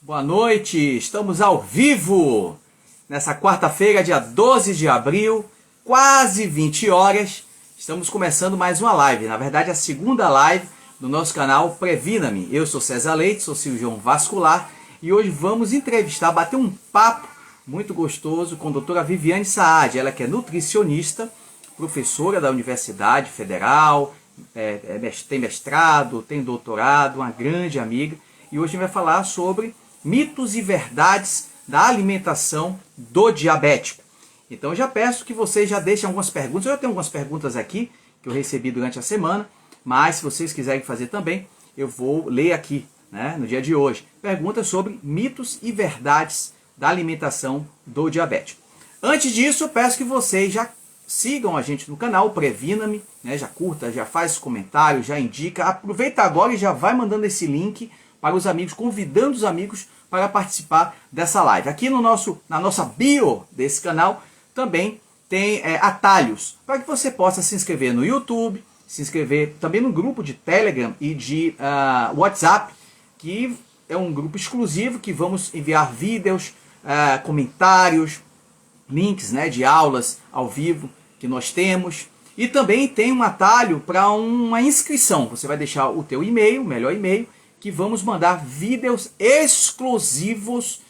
Boa noite, estamos ao vivo nessa quarta-feira, dia 12 de abril, quase 20 horas. Estamos começando mais uma live, na verdade a segunda live do nosso canal Previna-me. Eu sou César Leite, sou cirurgião vascular e hoje vamos entrevistar, bater um papo muito gostoso com a doutora Viviane Saad. Ela que é nutricionista, professora da Universidade Federal, tem mestrado, tem doutorado, uma grande amiga. E hoje a gente vai falar sobre mitos e verdades da alimentação do diabético. Então eu já peço que vocês já deixem algumas perguntas. Eu já tenho algumas perguntas aqui que eu recebi durante a semana, mas se vocês quiserem fazer também, eu vou ler aqui, né, no dia de hoje. Perguntas sobre mitos e verdades da alimentação do diabético. Antes disso, eu peço que vocês já sigam a gente no canal Previna-me, né, já curta, já faz comentário, já indica. Aproveita agora e já vai mandando esse link para os amigos, convidando os amigos para participar dessa live. Aqui na nossa bio desse canal também tem atalhos para que você possa se inscrever no YouTube, se inscrever também no grupo de Telegram e de WhatsApp, que é um grupo exclusivo que vamos enviar vídeos, comentários, links, né, de aulas ao vivo que nós temos. E também tem um atalho para uma inscrição. Você vai deixar o teu e-mail, o melhor e-mail, que vamos mandar vídeos exclusivos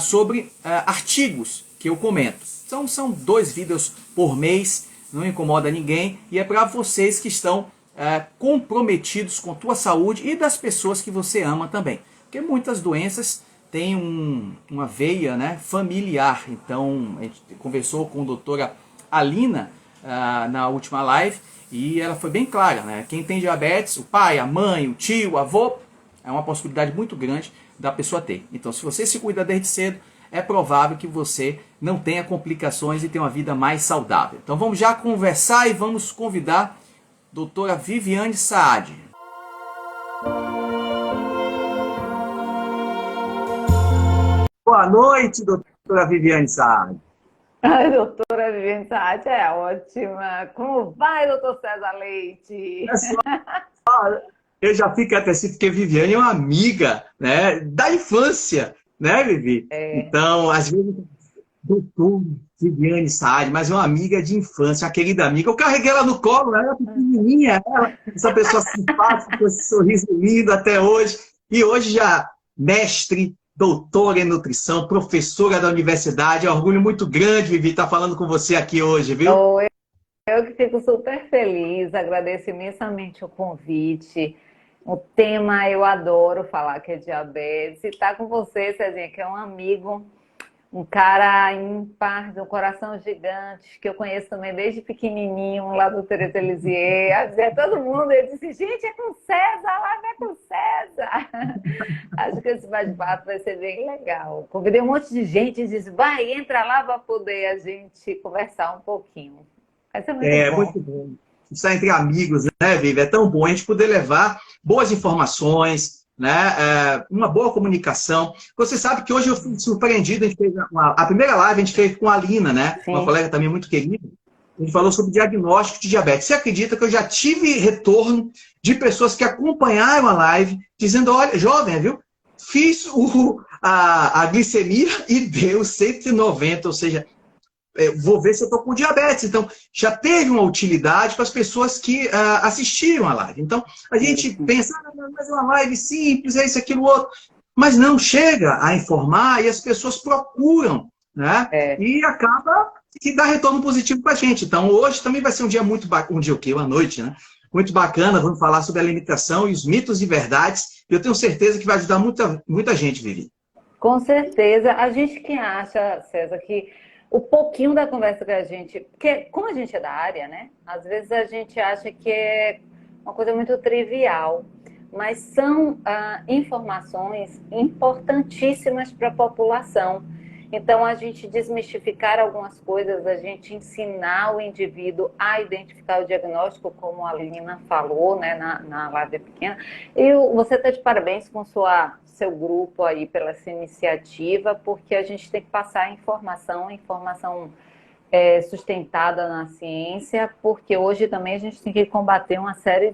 sobre artigos que eu comento. São 2 vídeos por mês, não incomoda ninguém, e é para vocês que estão comprometidos com a tua saúde e das pessoas que você ama também. Porque muitas doenças têm uma veia, né, familiar. Então, a gente conversou com a doutora Alina na última live, e ela foi bem clara, né? Quem tem diabetes, o pai, a mãe, o tio, o avô, é uma possibilidade muito grande da pessoa ter. Então, se você se cuida desde cedo, é provável que você não tenha complicações e tenha uma vida mais saudável. Então, vamos já conversar e vamos convidar a doutora Viviane Saad. Boa noite, doutora Viviane Saad. A doutora Viviane Saad é ótima. Como vai, doutor César Leite? Eu já fico até assim, porque Viviane é uma amiga, né, da infância, né, Vivi? Então, às vezes, doutor Viviane Saad, mas é uma amiga de infância, uma querida amiga. Eu carreguei ela no colo, ela pequenininha, essa pessoa simpática, com esse sorriso lindo até hoje. E hoje já mestre, doutora em nutrição, professora da universidade. É um orgulho muito grande, Vivi, estar falando com você aqui hoje, viu? Oi, eu que fico super feliz, agradeço imensamente o convite. O tema eu adoro falar, que é diabetes. E estar com você, Cezinha, que é um amigo, um cara ímpar, de um coração gigante, que eu conheço também desde pequenininho, lá do Tereza Lisieux. Dizia todo mundo, eu disse, gente, é com César, lá é com César. Acho que esse bate-papo vai ser bem legal. Convidei um monte de gente e disse, vai, entra lá para poder a gente conversar um pouquinho. Vai ser muito bom. Muito bom. Estar entre amigos, né, Vivi? É tão bom a gente poder levar boas informações, né? Uma boa comunicação. Você sabe que hoje eu fui surpreendido, a gente fez a primeira live a gente fez com a Alina, né? Sim. Uma colega também muito querida. A gente falou sobre diagnóstico de diabetes. Você acredita que eu já tive retorno de pessoas que acompanharam a live, dizendo, olha, jovem, viu? Fiz a glicemia e deu 190, ou seja, vou ver se eu estou com diabetes. Então, já teve uma utilidade para as pessoas que assistiram a live. Então, a gente pensa, mas é uma live simples, é isso, aquilo, outro. Mas não chega a informar e as pessoas procuram, né? E acaba que dá retorno positivo para a gente. Então, hoje também vai ser um dia muito bacana, uma noite, né? Muito bacana, vamos falar sobre alimentação e os mitos e verdades. Eu tenho certeza que vai ajudar muita gente, Vivi. Com certeza. A gente que acha, César, que o pouquinho da conversa que a gente... Porque como a gente é da área, né? Às vezes a gente acha que é uma coisa muito trivial. Mas são informações importantíssimas para a população. Então, a gente desmistificar algumas coisas, a gente ensinar o indivíduo a identificar o diagnóstico, como a Lina falou, né, na live pequena. E você está de parabéns com seu grupo aí pela essa iniciativa, porque a gente tem que passar informação sustentada na ciência, porque hoje também a gente tem que combater uma série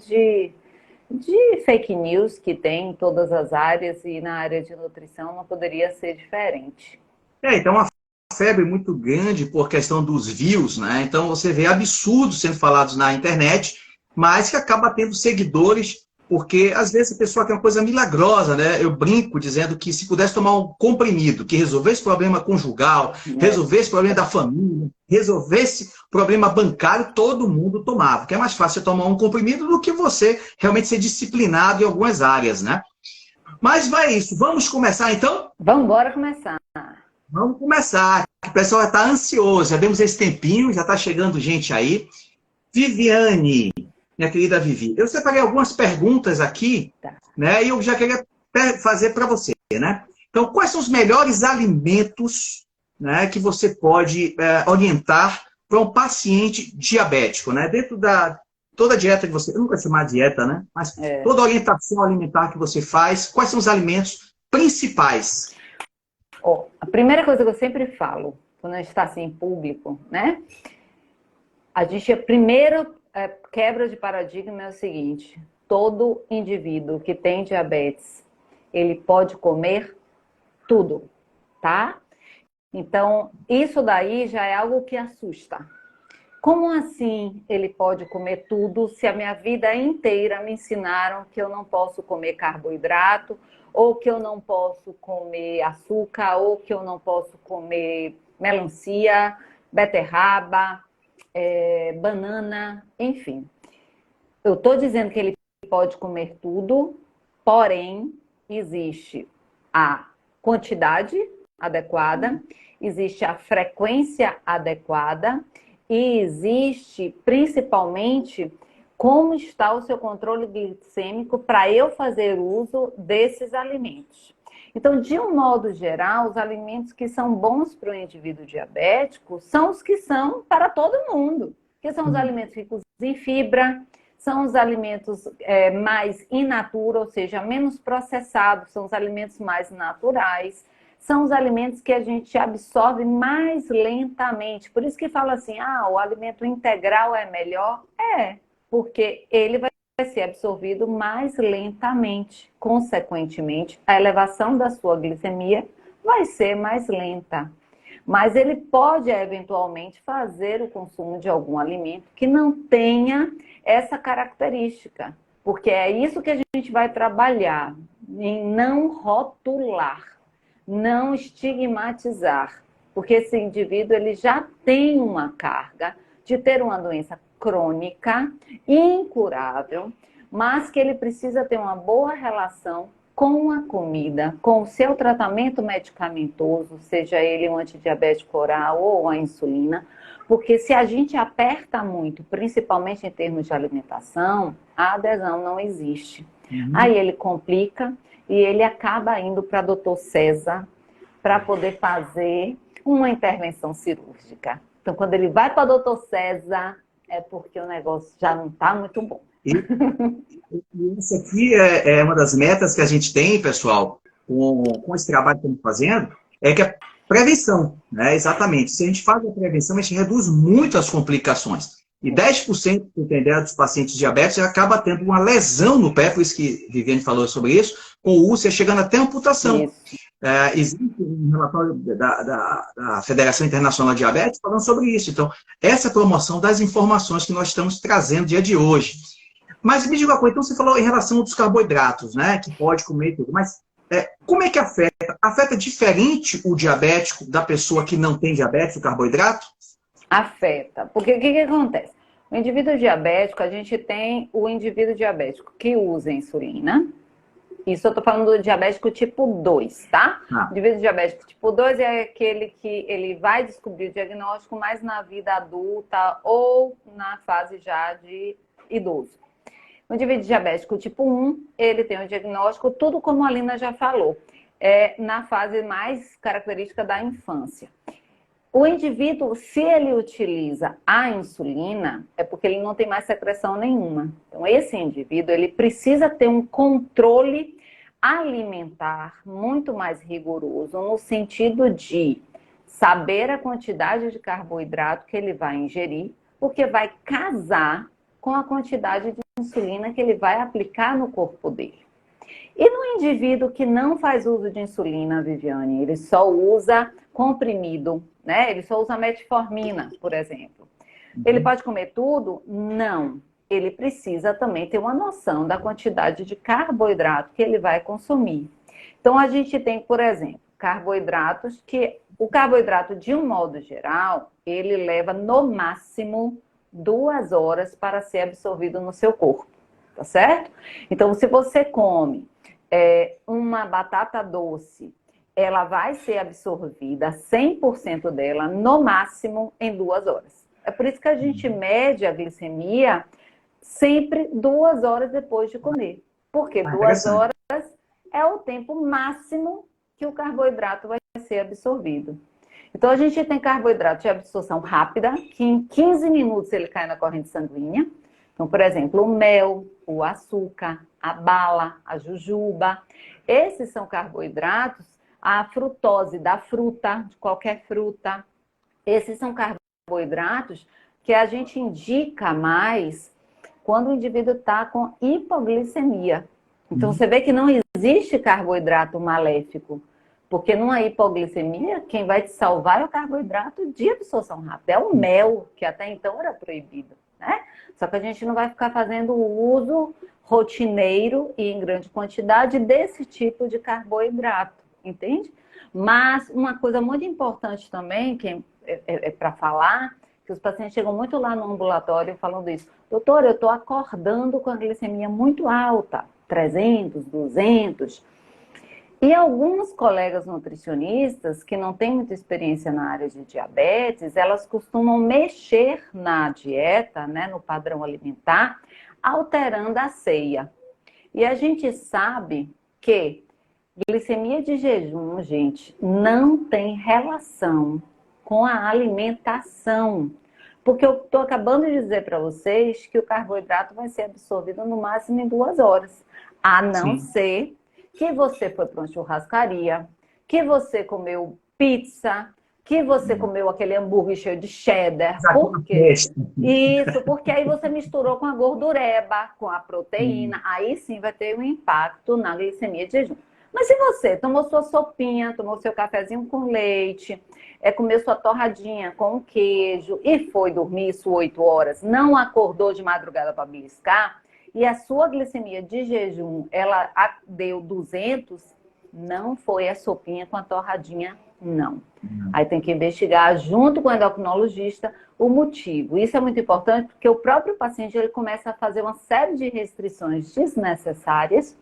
de fake news que tem em todas as áreas e na área de nutrição não poderia ser diferente. Então uma febre muito grande por questão dos views, né? Então você vê absurdos sendo falados na internet, mas que acaba tendo seguidores, porque às vezes a pessoa quer uma coisa milagrosa, né? Eu brinco dizendo que se pudesse tomar um comprimido que resolvesse o problema conjugal, Né? resolvesse o problema da família, resolvesse o problema bancário, todo mundo tomava. Porque é mais fácil você tomar um comprimido do que você realmente ser disciplinado em algumas áreas, né? Mas vai isso. Vamos começar então? Vamos embora começar. Vamos começar. O pessoal já está ansioso, já demos esse tempinho, já está chegando gente aí. Viviane, minha querida Vivi, eu separei algumas perguntas aqui, Tá. né? E eu já queria fazer para você, né? Então, quais são os melhores alimentos, né, que você pode orientar para um paciente diabético, né? Dentro da toda a dieta que você, eu nunca vou chamar de dieta, né? Mas É. toda a orientação alimentar que você faz, quais são os alimentos principais? Ó, a primeira coisa que eu sempre falo, quando a gente está assim em público, né? A gente, a primeira quebra de paradigma é o seguinte: todo indivíduo que tem diabetes, ele pode comer tudo, tá? Então, isso daí já é algo que assusta. Como assim ele pode comer tudo se a minha vida inteira me ensinaram que eu não posso comer carboidrato, ou que eu não posso comer açúcar, ou que eu não posso comer melancia, beterraba, banana, enfim. Eu estou dizendo que ele pode comer tudo, porém, existe a quantidade adequada, existe a frequência adequada e existe, principalmente, como está o seu controle glicêmico para eu fazer uso desses alimentos. Então, de um modo geral, os alimentos que são bons para o indivíduo diabético são os que são para todo mundo, que são os alimentos ricos em fibra, são os alimentos mais in natura, ou seja, menos processados, são os alimentos mais naturais, são os alimentos que a gente absorve mais lentamente. Por isso que fala assim, o alimento integral é melhor? É, porque ele vai ser absorvido mais lentamente. Consequentemente, a elevação da sua glicemia vai ser mais lenta. Mas ele pode, eventualmente, fazer o consumo de algum alimento que não tenha essa característica. Porque é isso que a gente vai trabalhar, em não rotular, não estigmatizar. Porque esse indivíduo ele já tem uma carga de ter uma doença crônica, incurável, mas que ele precisa ter uma boa relação com a comida, com o seu tratamento medicamentoso, seja ele um antidiabético oral ou a insulina, porque se a gente aperta muito, principalmente em termos de alimentação, a adesão não existe. Aí ele complica e ele acaba indo para Dr. César para poder fazer uma intervenção cirúrgica. Então, quando ele vai para o Dr. César, é porque o negócio já não está muito bom. E isso aqui é uma das metas que a gente tem, pessoal, com esse trabalho que estamos fazendo, é que a prevenção, né? Exatamente. Se a gente faz a prevenção, a gente reduz muito as complicações. E 10%, por ideia, dos pacientes diabéticos acaba tendo uma lesão no pé, por isso que Viviane falou sobre isso, com úlcera, chegando até amputação. Isso. Existe um relatório da Federação Internacional de Diabetes falando sobre isso. Então, essa é a promoção das informações que nós estamos trazendo no dia de hoje. Mas me diga uma coisa, então você falou em relação aos carboidratos, né? Que pode comer tudo. Mas como é que afeta? Afeta diferente o diabético da pessoa que não tem diabetes, o carboidrato? Afeta. Porque o que acontece? O indivíduo diabético, a gente tem o indivíduo diabético que usa insulina. Isso eu tô falando do diabético tipo 2, tá? O indivíduo diabético tipo 2 é aquele que ele vai descobrir o diagnóstico mais na vida adulta ou na fase já de idoso. O indivíduo diabético tipo 1, ele tem o diagnóstico, tudo como a Lina já falou, na fase mais característica da infância. O indivíduo, se ele utiliza a insulina, é porque ele não tem mais secreção nenhuma. Então, esse indivíduo, ele precisa ter um controle alimentar muito mais rigoroso, no sentido de saber a quantidade de carboidrato que ele vai ingerir, porque vai casar com a quantidade de insulina que ele vai aplicar no corpo dele. E no indivíduo que não faz uso de insulina, Viviane, ele só usa comprimido, né? Ele só usa metformina, por exemplo. Ele pode comer tudo? Não. Ele precisa também ter uma noção da quantidade de carboidrato que ele vai consumir. Então, a gente tem, por exemplo, carboidratos que... O carboidrato, de um modo geral, ele leva no máximo 2 horas para ser absorvido no seu corpo, tá certo? Então, se você come uma batata doce, ela vai ser absorvida, 100% dela, no máximo em 2 horas. É por isso que a gente mede a glicemia sempre 2 horas depois de comer. Porque 2 horas é o tempo máximo que o carboidrato vai ser absorvido. Então, a gente tem carboidrato de absorção rápida, que em 15 minutos ele cai na corrente sanguínea. Então, por exemplo, o mel, o açúcar, a bala, a jujuba. Esses são carboidratos, a frutose da fruta, de qualquer fruta. Esses são carboidratos que a gente indica mais quando o indivíduo está com hipoglicemia. Então, você vê que não existe carboidrato maléfico. Porque numa hipoglicemia, quem vai te salvar é o carboidrato de absorção rápida. É o mel, que até então era proibido, né? Só que a gente não vai ficar fazendo o uso rotineiro e em grande quantidade desse tipo de carboidrato, entende? Mas uma coisa muito importante também, que é para falar, que os pacientes chegam muito lá no ambulatório falando isso. Doutor, eu estou acordando com a glicemia muito alta, 300, 200. E alguns colegas nutricionistas que não têm muita experiência na área de diabetes, elas costumam mexer na dieta, né, no padrão alimentar, alterando a ceia. E a gente sabe que glicemia de jejum, gente, não tem relação com a alimentação. Porque eu estou acabando de dizer para vocês que o carboidrato vai ser absorvido no máximo em 2 horas. A não ser que você foi para uma churrascaria, que você comeu pizza, que você comeu aquele hambúrguer cheio de cheddar. Por quê? Isso, porque aí você misturou com a gordureba, com a proteína. Aí sim vai ter um impacto na glicemia de jejum. Mas se você tomou sua sopinha, tomou seu cafezinho com leite, comeu sua torradinha com queijo e foi dormir isso 8 horas, não acordou de madrugada para beliscar, e a sua glicemia de jejum, ela deu 200, não foi a sopinha com a torradinha, não. Aí tem que investigar junto com o endocrinologista o motivo. Isso é muito importante porque o próprio paciente ele começa a fazer uma série de restrições desnecessárias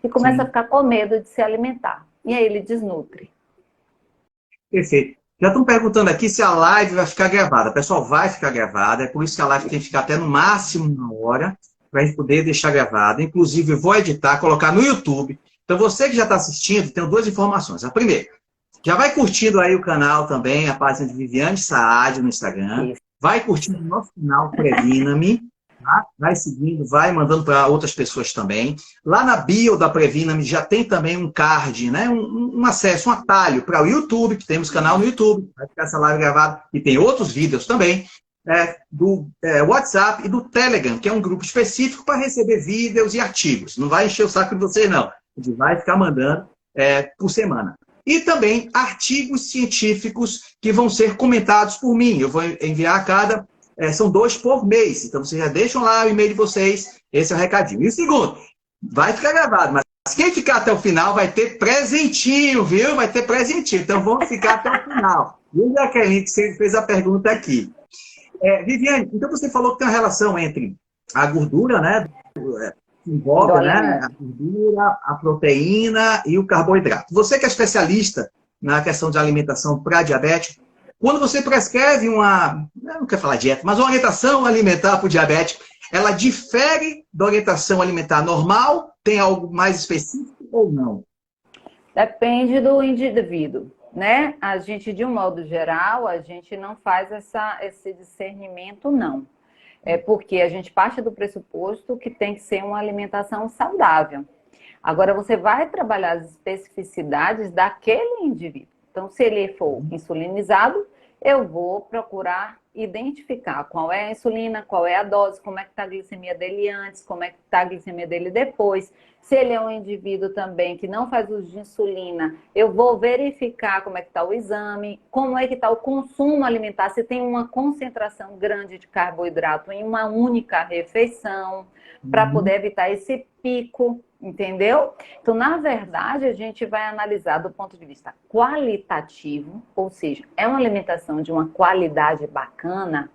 e começa a ficar com medo de se alimentar. E aí ele desnutre. Perfeito. Já estão perguntando aqui se a live vai ficar gravada. Pessoal, vai ficar gravada. É por isso que a live tem que ficar até no máximo 1 hora, para a gente poder deixar gravada. Inclusive, eu vou editar, colocar no YouTube. Então, você que já está assistindo, tem 2 informações. A primeira, já vai curtindo aí o canal também, a página de Viviane Saad no Instagram. Isso. Vai curtindo o nosso canal Previna-me. Tá? Vai seguindo, vai mandando para outras pessoas também. Lá na bio da Previna-me já tem também um card, né? um acesso, um atalho para o YouTube, que temos canal no YouTube. Vai ficar essa live gravada. E tem outros vídeos também. Do WhatsApp e do Telegram, que é um grupo específico para receber vídeos e artigos. Não vai encher o saco de vocês, não. A gente vai ficar mandando por semana. E também artigos científicos que vão ser comentados por mim. Eu vou enviar a cada... são 2 por mês. Então, vocês já deixam lá o e-mail de vocês. Esse é o recadinho. E o segundo, vai ficar gravado, mas quem ficar até o final vai ter presentinho, viu? Vai ter presentinho. Então, vamos ficar até o final. E a Jaqueline que fez a pergunta aqui. Viviane, então você falou que tem uma relação entre a gordura, né, que envolve, né, a gordura, a proteína e o carboidrato. Você que é especialista na questão de alimentação para diabético, quando você prescreve não quero falar dieta, mas uma orientação alimentar para o diabético, ela difere da orientação alimentar normal? Tem algo mais específico ou não? Depende do indivíduo. Né? A gente, de um modo geral, a gente não faz esse discernimento, não. Porque a gente parte do pressuposto que tem que ser uma alimentação saudável. Agora, você vai trabalhar as especificidades daquele indivíduo. Então, se ele for insulinizado, eu vou procurar identificar qual é a insulina, qual é a dose, como é que está a glicemia dele antes, como é que está a glicemia dele depois. Se ele é um indivíduo também que não faz uso de insulina, eu vou verificar como é que está o exame, como é que está o consumo alimentar, se tem uma concentração grande de carboidrato em uma única refeição, para poder evitar esse pico, entendeu? Então, na verdade, a gente vai analisar do ponto de vista qualitativo, ou seja, é uma alimentação de uma qualidade bacana,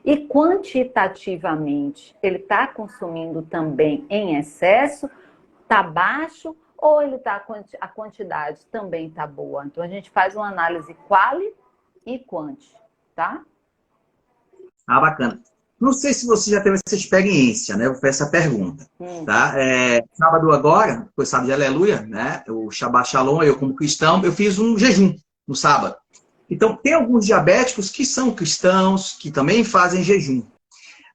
e quantitativamente, ele está consumindo também em excesso, está baixo, ou ele tá, a quantidade também está boa. Então, a gente faz uma análise quali e quanti, tá? Ah, bacana. Não sei se você já teve essa experiência, né? Eu vou fazer essa pergunta, tá? Sábado agora, foi sábado de Aleluia, né? O Shabbat Shalom, eu como cristão, eu fiz um jejum no sábado. Então, tem alguns diabéticos que são cristãos, que também fazem jejum.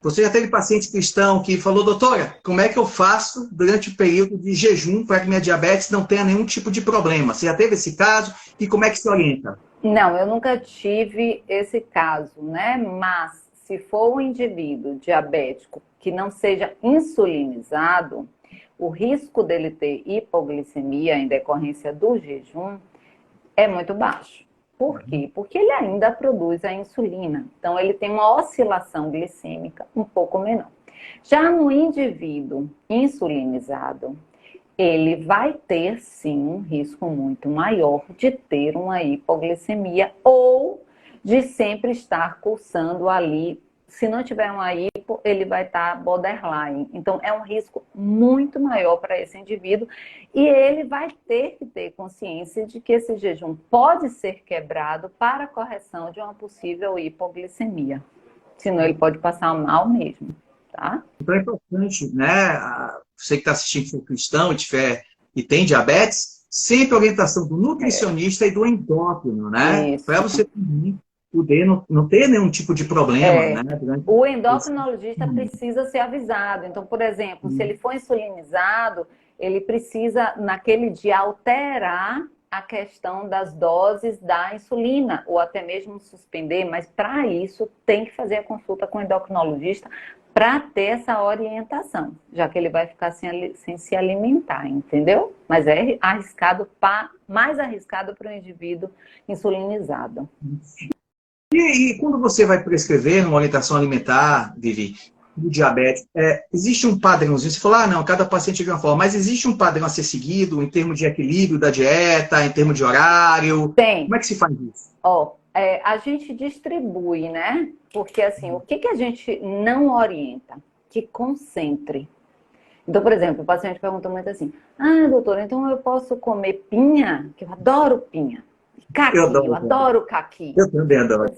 Você já teve paciente cristão que falou, doutora, como é que eu faço durante o período de jejum para que minha diabetes não tenha nenhum tipo de problema? Você já teve esse caso? E como é que se orienta? Não, eu nunca tive esse caso, né? Mas se for um indivíduo diabético que não seja insulinizado, o risco dele ter hipoglicemia em decorrência do jejum é muito baixo. Por quê? Porque ele ainda produz a insulina. Então, ele tem uma oscilação glicêmica um pouco menor. Já no indivíduo insulinizado, ele vai ter, sim, um risco muito maior de ter uma hipoglicemia ou de sempre estar cursando ali. Se não tiver uma hipo, ele vai estar borderline. Então, é um risco muito maior para esse indivíduo e ele vai ter que ter consciência de que esse jejum pode ser quebrado para a correção de uma possível hipoglicemia. Senão, ele pode passar mal mesmo, tá? Então é importante, né? Você que está assistindo, for cristão e tem diabetes, sempre a orientação do nutricionista e do endócrino, né? Isso. Para você poder não ter nenhum tipo de problema, né? O endocrinologista precisa ser avisado. Então, por exemplo, se ele for insulinizado, ele precisa, naquele dia, alterar a questão das doses da insulina, ou até mesmo suspender, mas para isso tem que fazer a consulta com o endocrinologista para ter essa orientação, já que ele vai ficar sem se alimentar, entendeu? Mas é arriscado, mais arriscado para o indivíduo insulinizado. E quando você vai prescrever uma orientação alimentar, Vivi, do diabetes, existe um padrãozinho? Você falou, não, cada paciente é de uma forma, mas existe um padrão a ser seguido em termos de equilíbrio da dieta, em termos de horário? Tem. Como é que se faz isso? A gente distribui, né? Porque assim, o que a gente não orienta? Que concentre. Então, por exemplo, o paciente pergunta muito assim, doutora, então eu posso comer pinha? Que eu adoro pinha. Caqui, eu adoro caqui. Eu também adoro.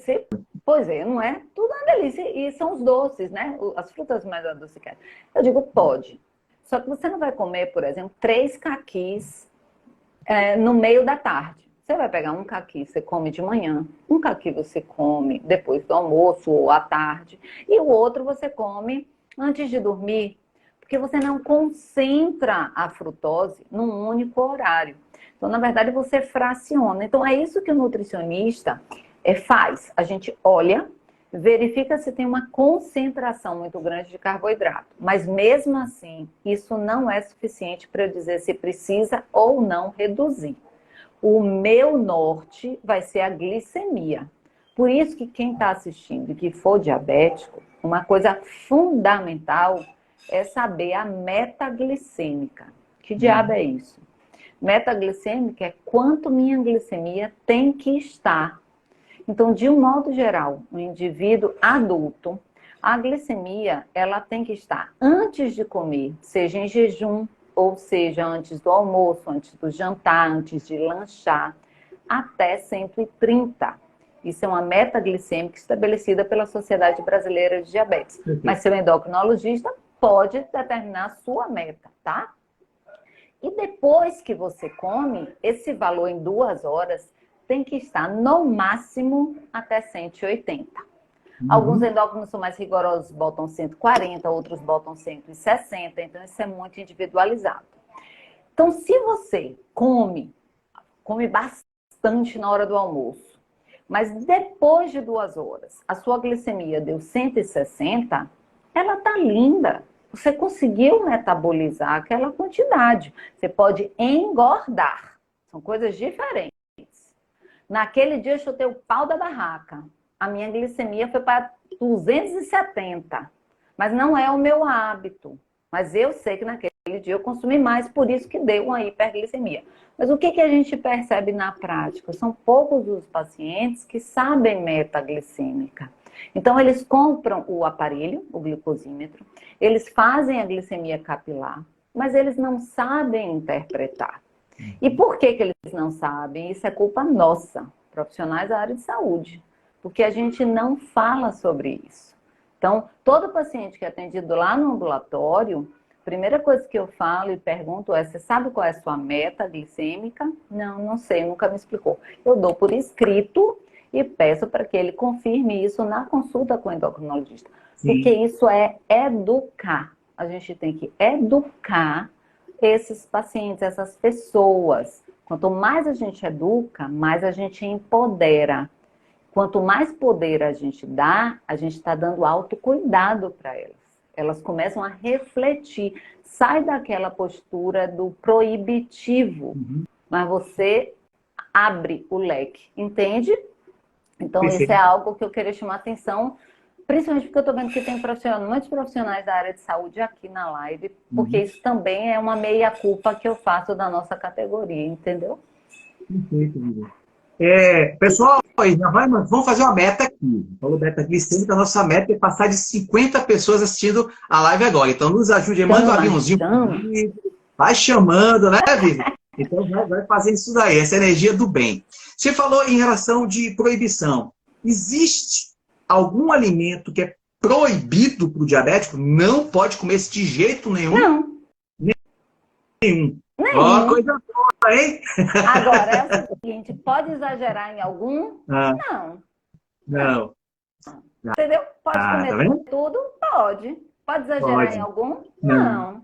Pois é, não é? Tudo é uma delícia. E são os doces, né? As frutas mais adocicadas. Eu digo, pode. Só que você não vai comer, por exemplo, 3 caquis no meio da tarde. Você vai pegar um caqui, você come de manhã. Um caqui você come depois do almoço ou à tarde. E o outro você come antes de dormir. Porque você não concentra a frutose num único horário. Então, na verdade, você fraciona. Então, é isso que o nutricionista faz. A gente olha, verifica se tem uma concentração muito grande de carboidrato. Mas, mesmo assim, isso não é suficiente para eu dizer se precisa ou não reduzir. O meu norte vai ser a glicemia. Por isso que quem está assistindo e que for diabético, uma coisa fundamental é saber a meta glicêmica. Que diabo é isso? Meta glicêmica é quanto minha glicemia tem que estar. Então, de um modo geral, o indivíduo adulto, a glicemia, ela tem que estar antes de comer, seja em jejum, ou seja, antes do almoço, antes do jantar, antes de lanchar, até 130. Isso é uma meta glicêmica estabelecida pela Sociedade Brasileira de Diabetes. Mas seu endocrinologista pode determinar a sua meta, tá? E depois que você come, esse valor em 2 horas tem que estar no máximo até 180. Alguns endócrinos são mais rigorosos, botam 140, outros botam 160, então isso é muito individualizado. Então, se você come bastante na hora do almoço, Mas depois de 2 horas, a sua glicemia deu 160, ela tá linda. Você conseguiu metabolizar aquela quantidade. Você pode engordar. São coisas diferentes. Naquele dia eu chutei o pau da barraca. A minha glicemia foi para 270. Mas não é o meu hábito. Mas eu sei que naquele dia eu consumi mais, por isso que deu uma hiperglicemia. Mas o que a gente percebe na prática? São poucos os pacientes que sabem meta glicêmica. Então, eles compram o aparelho, o glicosímetro, eles fazem a glicemia capilar, mas eles não sabem interpretar. E por que eles não sabem? Isso é culpa nossa, profissionais da área de saúde, porque a gente não fala sobre isso. Então, todo paciente que é atendido lá no ambulatório, a primeira coisa que eu falo e pergunto é: você sabe qual é a sua meta glicêmica? Não, não sei, nunca me explicou. Eu dou por escrito e peço para que ele confirme isso na consulta com o endocrinologista. Sim. Porque isso é educar. A gente tem que educar esses pacientes, essas pessoas. Quanto mais a gente educa, mais a gente empodera. Quanto mais poder a gente dá, a gente está dando autocuidado para elas. Elas começam a refletir. Sai daquela postura do proibitivo, mas você abre o leque, entende? Então, isso é algo que eu queria chamar a atenção, principalmente porque eu estou vendo que tem muitos profissionais da área de saúde aqui na live, porque isso também é uma meia-culpa que eu faço da nossa categoria, entendeu? Perfeito, Viviane. Pessoal, vamos fazer uma meta aqui. Falou meta glicêmica, a nossa meta é passar de 50 pessoas assistindo a live agora. Então, nos ajude, manda um aviãozinho. Vai chamando, né, Viviane? Então, vai fazendo isso daí, essa energia do bem. Você falou em relação de proibição. Existe algum alimento que é proibido para o diabético? Não pode comer esse de jeito nenhum? Não. Nenhum. Ó, coisa boa, hein? Agora, é o seguinte, pode exagerar em algum? Não. Não. Entendeu? Pode comer tá tudo? Pode. Pode exagerar em algum? Não.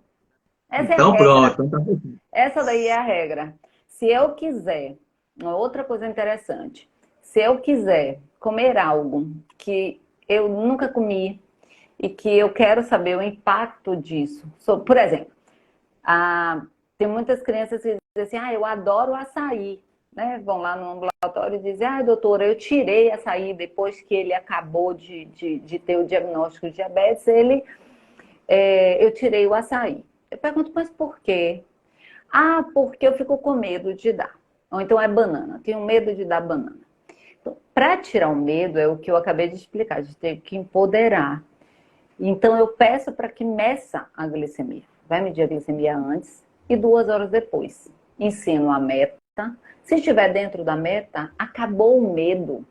Essa então, é a regra. Pronto. Então, essa daí é a regra. Se eu quiser, uma outra coisa interessante, se eu quiser comer algo que eu nunca comi e que eu quero saber o impacto disso. Por exemplo, tem muitas crianças que dizem assim: eu adoro açaí. Né? Vão lá no ambulatório e dizem: doutora, eu tirei açaí depois que ele acabou de ter o diagnóstico de diabetes, eu tirei o açaí. Eu pergunto: mas por quê? Porque eu fico com medo de dar. Ou então é banana, tenho medo de dar banana. Então, para tirar o medo, é o que eu acabei de explicar, a gente tem que empoderar. Então, eu peço para que meça a glicemia. Vai medir a glicemia antes e 2 horas depois. Ensino a meta. Se estiver dentro da meta, acabou o medo.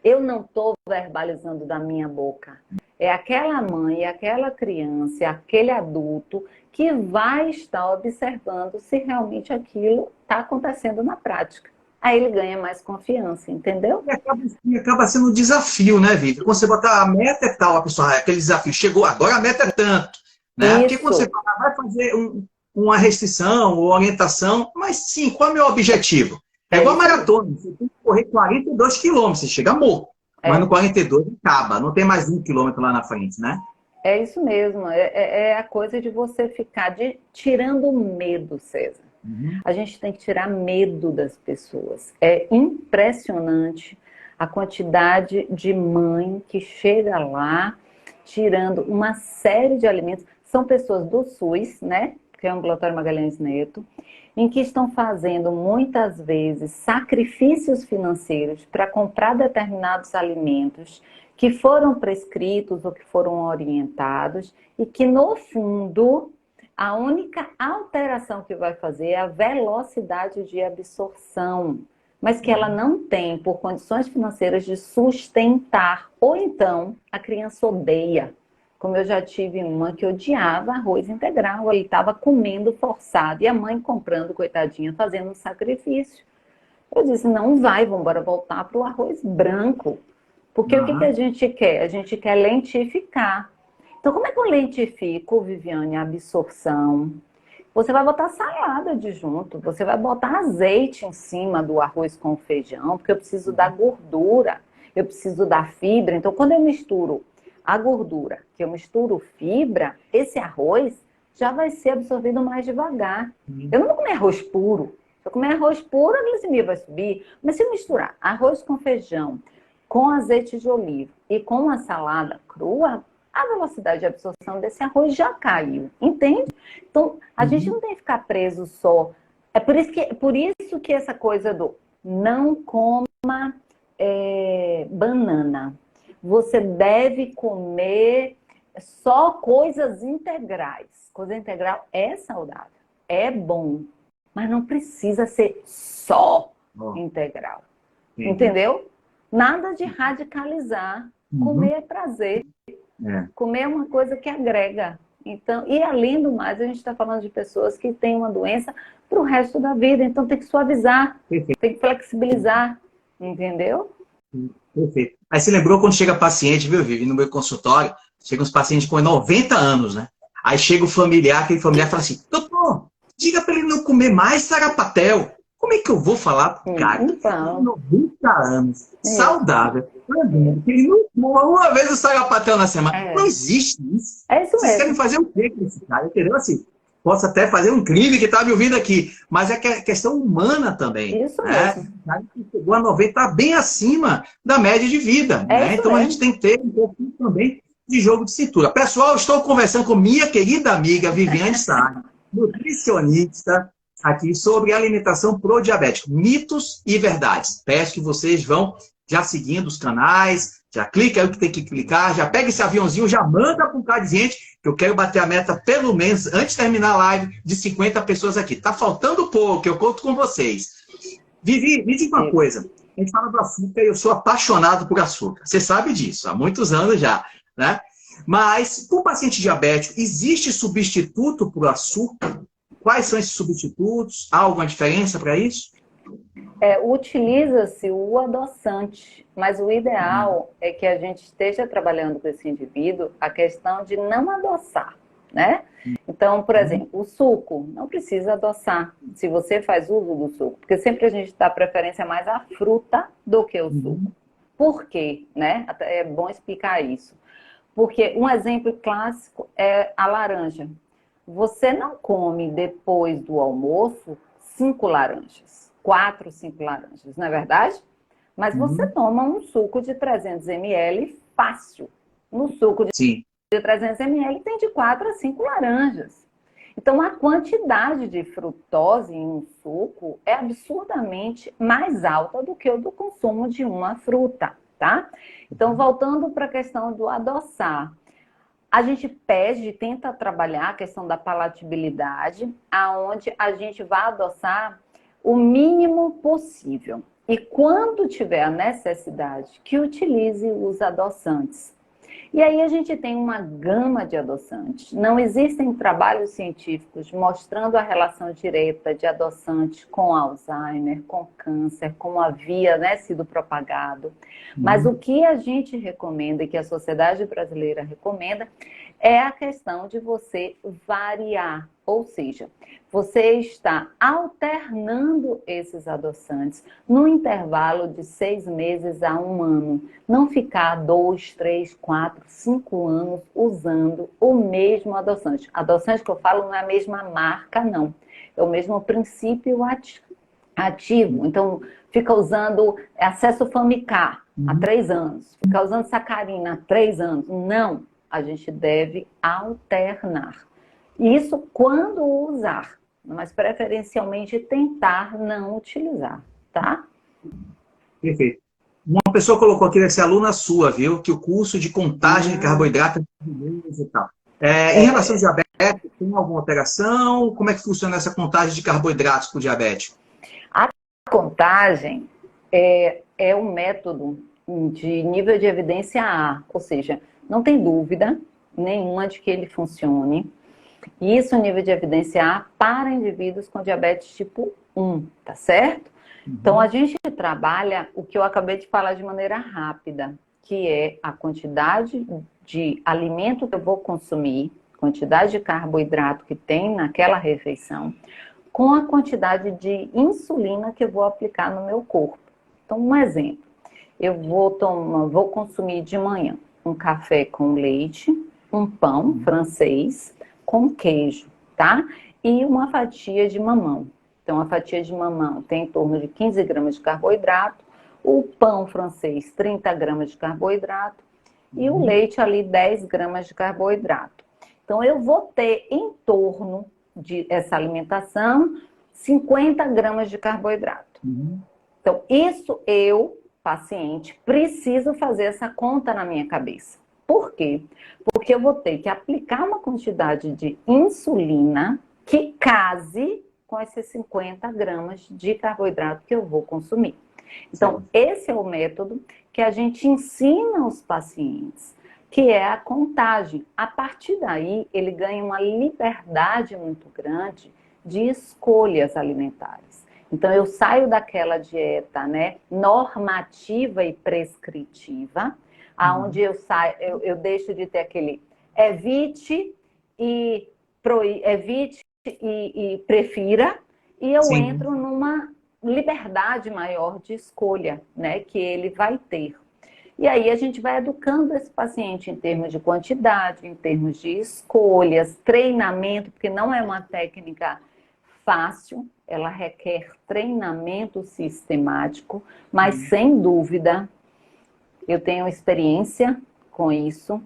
Eu não estou verbalizando da minha boca. É aquela mãe, aquela criança, aquele adulto que vai estar observando se realmente aquilo está acontecendo na prática. Aí ele ganha mais confiança, entendeu? E acaba sendo um desafio, né, Vivi? Quando você botar a meta é tal, a pessoa, aquele desafio, chegou, agora a meta é tanto. Né? Porque quando você fala, vai fazer uma restrição ou orientação, mas sim, qual é o meu objetivo? É igual a maratona, você tem que correr 42 quilômetros, você chega morto. Mas no 42 acaba, não tem mais 1 quilômetro lá na frente, né? É isso mesmo, é a coisa de você ficar tirando o medo, César. A gente tem que tirar medo das pessoas. É impressionante a quantidade de mãe que chega lá tirando uma série de alimentos. São pessoas do SUS, né? Que é o Ambulatório Magalhães Neto, em que estão fazendo muitas vezes sacrifícios financeiros para comprar determinados alimentos que foram prescritos ou que foram orientados e que, no fundo, a única alteração que vai fazer é a velocidade de absorção, mas que ela não tem por condições financeiras de sustentar. Ou então, a criança odeia. Como eu já tive uma que odiava arroz integral, ele estava comendo forçado e a mãe comprando, coitadinha, fazendo um sacrifício. Eu disse: não vai, vamos embora voltar para o arroz branco. Porque o que a gente quer? A gente quer lentificar. Então, como é que eu lentifico, Viviane, a absorção? Você vai botar salada de junto, você vai botar azeite em cima do arroz com feijão, porque eu preciso da gordura, eu preciso da fibra. Então, quando eu misturo a gordura, que eu misturo fibra, esse arroz já vai ser absorvido mais devagar. Eu não vou comer arroz puro. Se eu comer arroz puro, a glicemia vai subir. Mas se eu misturar arroz com feijão, com azeite de oliva e com uma salada crua, a velocidade de absorção desse arroz já caiu, entende? Então, a gente não tem que ficar preso só. É por isso que essa coisa do não coma banana. Você deve comer só coisas integrais. Coisa integral é saudável, é bom, mas não precisa ser só integral. Entendeu? Nada de radicalizar. Comer é prazer. Comer é uma coisa que agrega. Então, e além do mais, a gente está falando de pessoas que têm uma doença para o resto da vida. Então tem que suavizar, tem que flexibilizar. Entendeu? Perfeito. Aí você lembrou quando chega paciente, viu, Vivi, no meu consultório, chega uns pacientes com 90 anos, né? Aí chega o familiar, aquele familiar fala assim, doutor, diga para ele não comer mais sarapatel. Como é que eu vou falar pro cara que tem 90 anos, saudável, que ele não coma uma vez o sarapatel na semana? Não existe isso. É isso mesmo. Vocês querem fazer o quê com esse cara? Entendeu? Assim, posso até fazer um crime que está me ouvindo aqui, mas é questão humana também. Isso mesmo. Chegou a 90, está bem acima da média de vida. Né? Então a gente tem que ter um pouquinho também de jogo de cintura. Pessoal, estou conversando com minha querida amiga Viviane Sá, nutricionista, aqui sobre alimentação pro diabético, mitos e verdades. Peço que vocês vão já seguindo os canais, já clica aí o que tem que clicar, já pega esse aviãozinho, já manda para um cara de gente, que eu quero bater a meta, pelo menos, antes de terminar a live, de 50 pessoas aqui. Tá faltando pouco, eu conto com vocês. Vivi, me diga uma coisa. A gente fala do açúcar e eu sou apaixonado por açúcar. Você sabe disso, há muitos anos já, né? Mas, para o paciente diabético, existe substituto para o açúcar? Quais são esses substitutos? Há alguma diferença para isso? Utiliza-se o adoçante, mas o ideal é que a gente esteja trabalhando com esse indivíduo a questão de não adoçar, né? Então, por exemplo, o suco, não precisa adoçar, se você faz uso do suco, porque sempre a gente dá preferência mais à fruta do que ao suco. Por quê, né? É bom explicar isso. Porque um exemplo clássico é a laranja. Você não come depois do almoço 5 laranjas, 4, 5 laranjas, não é verdade? Mas você toma um suco de 300 ml fácil. No suco de 300 ml tem de 4 a 5 laranjas. Então a quantidade de frutose em um suco é absurdamente mais alta do que o do consumo de uma fruta, tá? Então voltando para a questão do adoçar. A gente pede, tenta trabalhar a questão da palatabilidade, aonde a gente vai adoçar o mínimo possível. E quando tiver a necessidade, que utilize os adoçantes. E aí a gente tem uma gama de adoçantes. Não existem trabalhos científicos mostrando a relação direta de adoçante com Alzheimer, com câncer, como havia, né, sido propagado. Mas o que a gente recomenda e que a Sociedade Brasileira recomenda é a questão de você variar. Ou seja, você está alternando esses adoçantes no intervalo de 6 meses a 1 ano. Não ficar 2, 3, 4, 5 anos usando o mesmo adoçante. Adoçante que eu falo não é a mesma marca, não. É o mesmo princípio ativo. Então, fica usando acesso Famicar há 3 anos. Fica usando sacarina há 3 anos. Não, a gente deve alternar. Isso quando usar, mas preferencialmente tentar não utilizar, tá? Perfeito. Uma pessoa colocou aqui, deve ser aluna sua, viu? Que o curso de contagem de carboidrato é maravilhoso e tal. Em relação ao diabetes, tem alguma alteração? Como é que funciona essa contagem de carboidratos para o diabético? A contagem é um método de nível de evidência A, ou seja, não tem dúvida nenhuma de que ele funcione. Isso, nível de evidência A para indivíduos com diabetes tipo 1, tá certo? Então, a gente trabalha o que eu acabei de falar de maneira rápida, que é a quantidade de alimento que eu vou consumir quantidade de carboidrato que tem naquela refeição, com a quantidade de insulina que eu vou aplicar no meu corpo. Então, um exemplo, eu vou consumir de manhã um café com leite, um pão francês com queijo, tá? E uma fatia de mamão. Então, a fatia de mamão tem em torno de 15 gramas de carboidrato, o pão francês, 30 gramas de carboidrato, e o leite ali, 10 gramas de carboidrato. Então, eu vou ter em torno dessa alimentação 50 gramas de carboidrato. Então, isso eu, paciente, preciso fazer essa conta na minha cabeça. Por quê? Porque eu vou ter que aplicar uma quantidade de insulina que case com esses 50 gramas de carboidrato que eu vou consumir. Então, esse é o método que a gente ensina aos pacientes, que é a contagem. A partir daí, ele ganha uma liberdade muito grande de escolhas alimentares. Então, eu saio daquela dieta, né, normativa e prescritiva, aonde eu deixo de ter aquele evite e prefira, e eu entro numa liberdade maior de escolha, né, que ele vai ter. E aí a gente vai educando esse paciente em termos de quantidade, em termos de escolhas, treinamento, porque não é uma técnica fácil, ela requer treinamento sistemático, mas sem dúvida, eu tenho experiência com isso,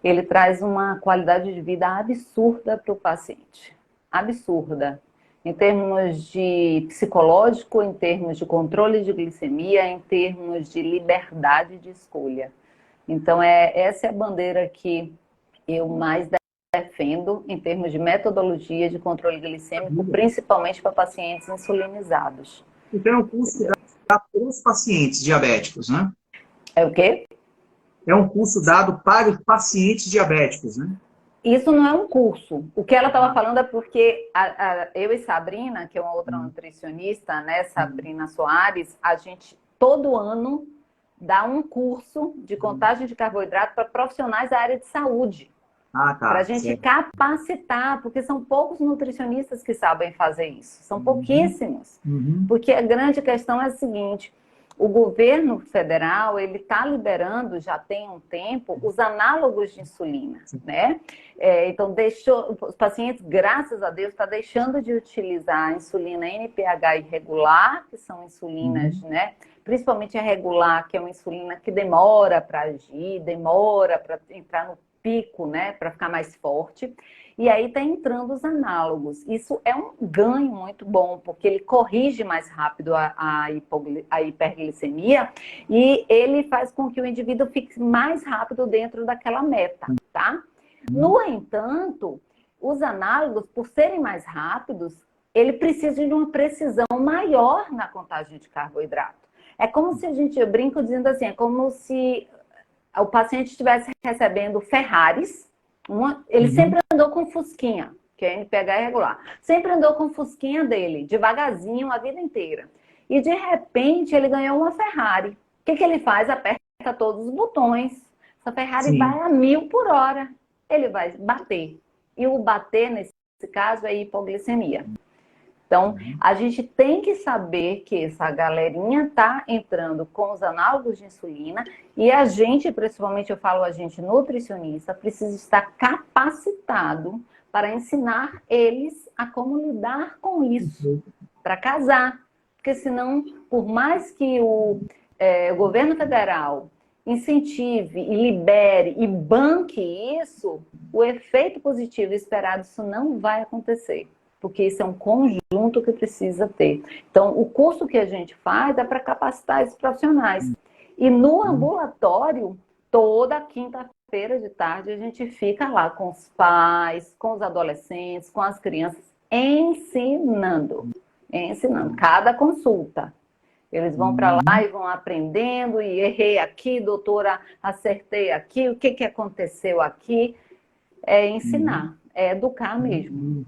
ele traz uma qualidade de vida absurda para o paciente. Absurda. Em termos de psicológico, em termos de controle de glicemia, em termos de liberdade de escolha. Então, essa é a bandeira que eu mais defendo em termos de metodologia de controle glicêmico, principalmente para pacientes insulinizados. Então, é um curso para os pacientes diabéticos, né? É o quê? É um curso dado para os pacientes diabéticos, né? Isso não é um curso. O que ela estava falando é porque eu e Sabrina, que é uma outra nutricionista, né, Sabrina Soares, a gente todo ano dá um curso de contagem de carboidrato para profissionais da área de saúde. Para a gente capacitar, porque são poucos nutricionistas que sabem fazer isso. São pouquíssimos. Porque a grande questão é a seguinte: o governo federal, ele está liberando, já tem um tempo, os análogos de insulina, né? Então, os pacientes, graças a Deus, estão deixando de utilizar a insulina NPH irregular, que são insulinas, né? Principalmente a regular, que é uma insulina que demora para agir, demora para entrar no pico, né? Para ficar mais forte. E aí está entrando os análogos. Isso é um ganho muito bom, porque ele corrige mais rápido a hiperglicemia e ele faz com que o indivíduo fique mais rápido dentro daquela meta, tá? No entanto, os análogos, por serem mais rápidos, ele precisa de uma precisão maior na contagem de carboidrato. É como se eu brinco dizendo assim, é como se o paciente estivesse recebendo Ferraris. Ele sempre andou com Fusquinha, que é NPH irregular. Sempre andou com Fusquinha dele, devagarzinho, a vida inteira. E, de repente, ele ganhou uma Ferrari. O que ele faz? Aperta todos os botões. Essa Ferrari vai a 1000 por hora. Ele vai bater. E o bater, nesse caso, é hipoglicemia. Então, a gente tem que saber que essa galerinha está entrando com os análogos de insulina e a gente, principalmente eu falo a gente nutricionista, precisa estar capacitado para ensinar eles a como lidar com isso, para casar. Porque senão, por mais que o governo federal incentive e libere e banque isso, o efeito positivo esperado, isso não vai acontecer. Porque isso é um conjunto que precisa ter. Então, o curso que a gente faz é para capacitar esses profissionais. E no ambulatório, toda quinta-feira de tarde, a gente fica lá com os pais, com os adolescentes, com as crianças, ensinando. Cada consulta. Eles vão para lá e vão aprendendo, e errei aqui, doutora, acertei aqui, o que aconteceu aqui? É ensinar, é educar mesmo.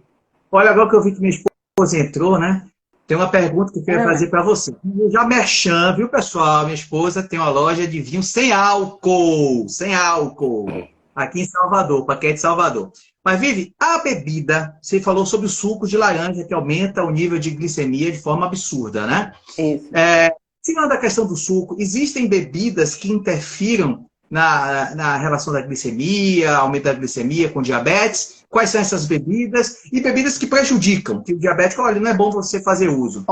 Olha, agora que eu vi que minha esposa entrou, né? Tem uma pergunta que eu queria fazer para você. Já merchan, viu, pessoal? Minha esposa tem uma loja de vinho sem álcool. Sem álcool. aqui em Salvador, para quem é de Salvador. Mas, Vivi, a bebida, você falou sobre o suco de laranja que aumenta o nível de glicemia de forma absurda, né? Isso. Tirando a questão do suco, existem bebidas que interfiram na relação da glicemia, aumento da glicemia com diabetes? Quais são essas bebidas? E bebidas que prejudicam, que o diabético, olha, não é bom você fazer uso.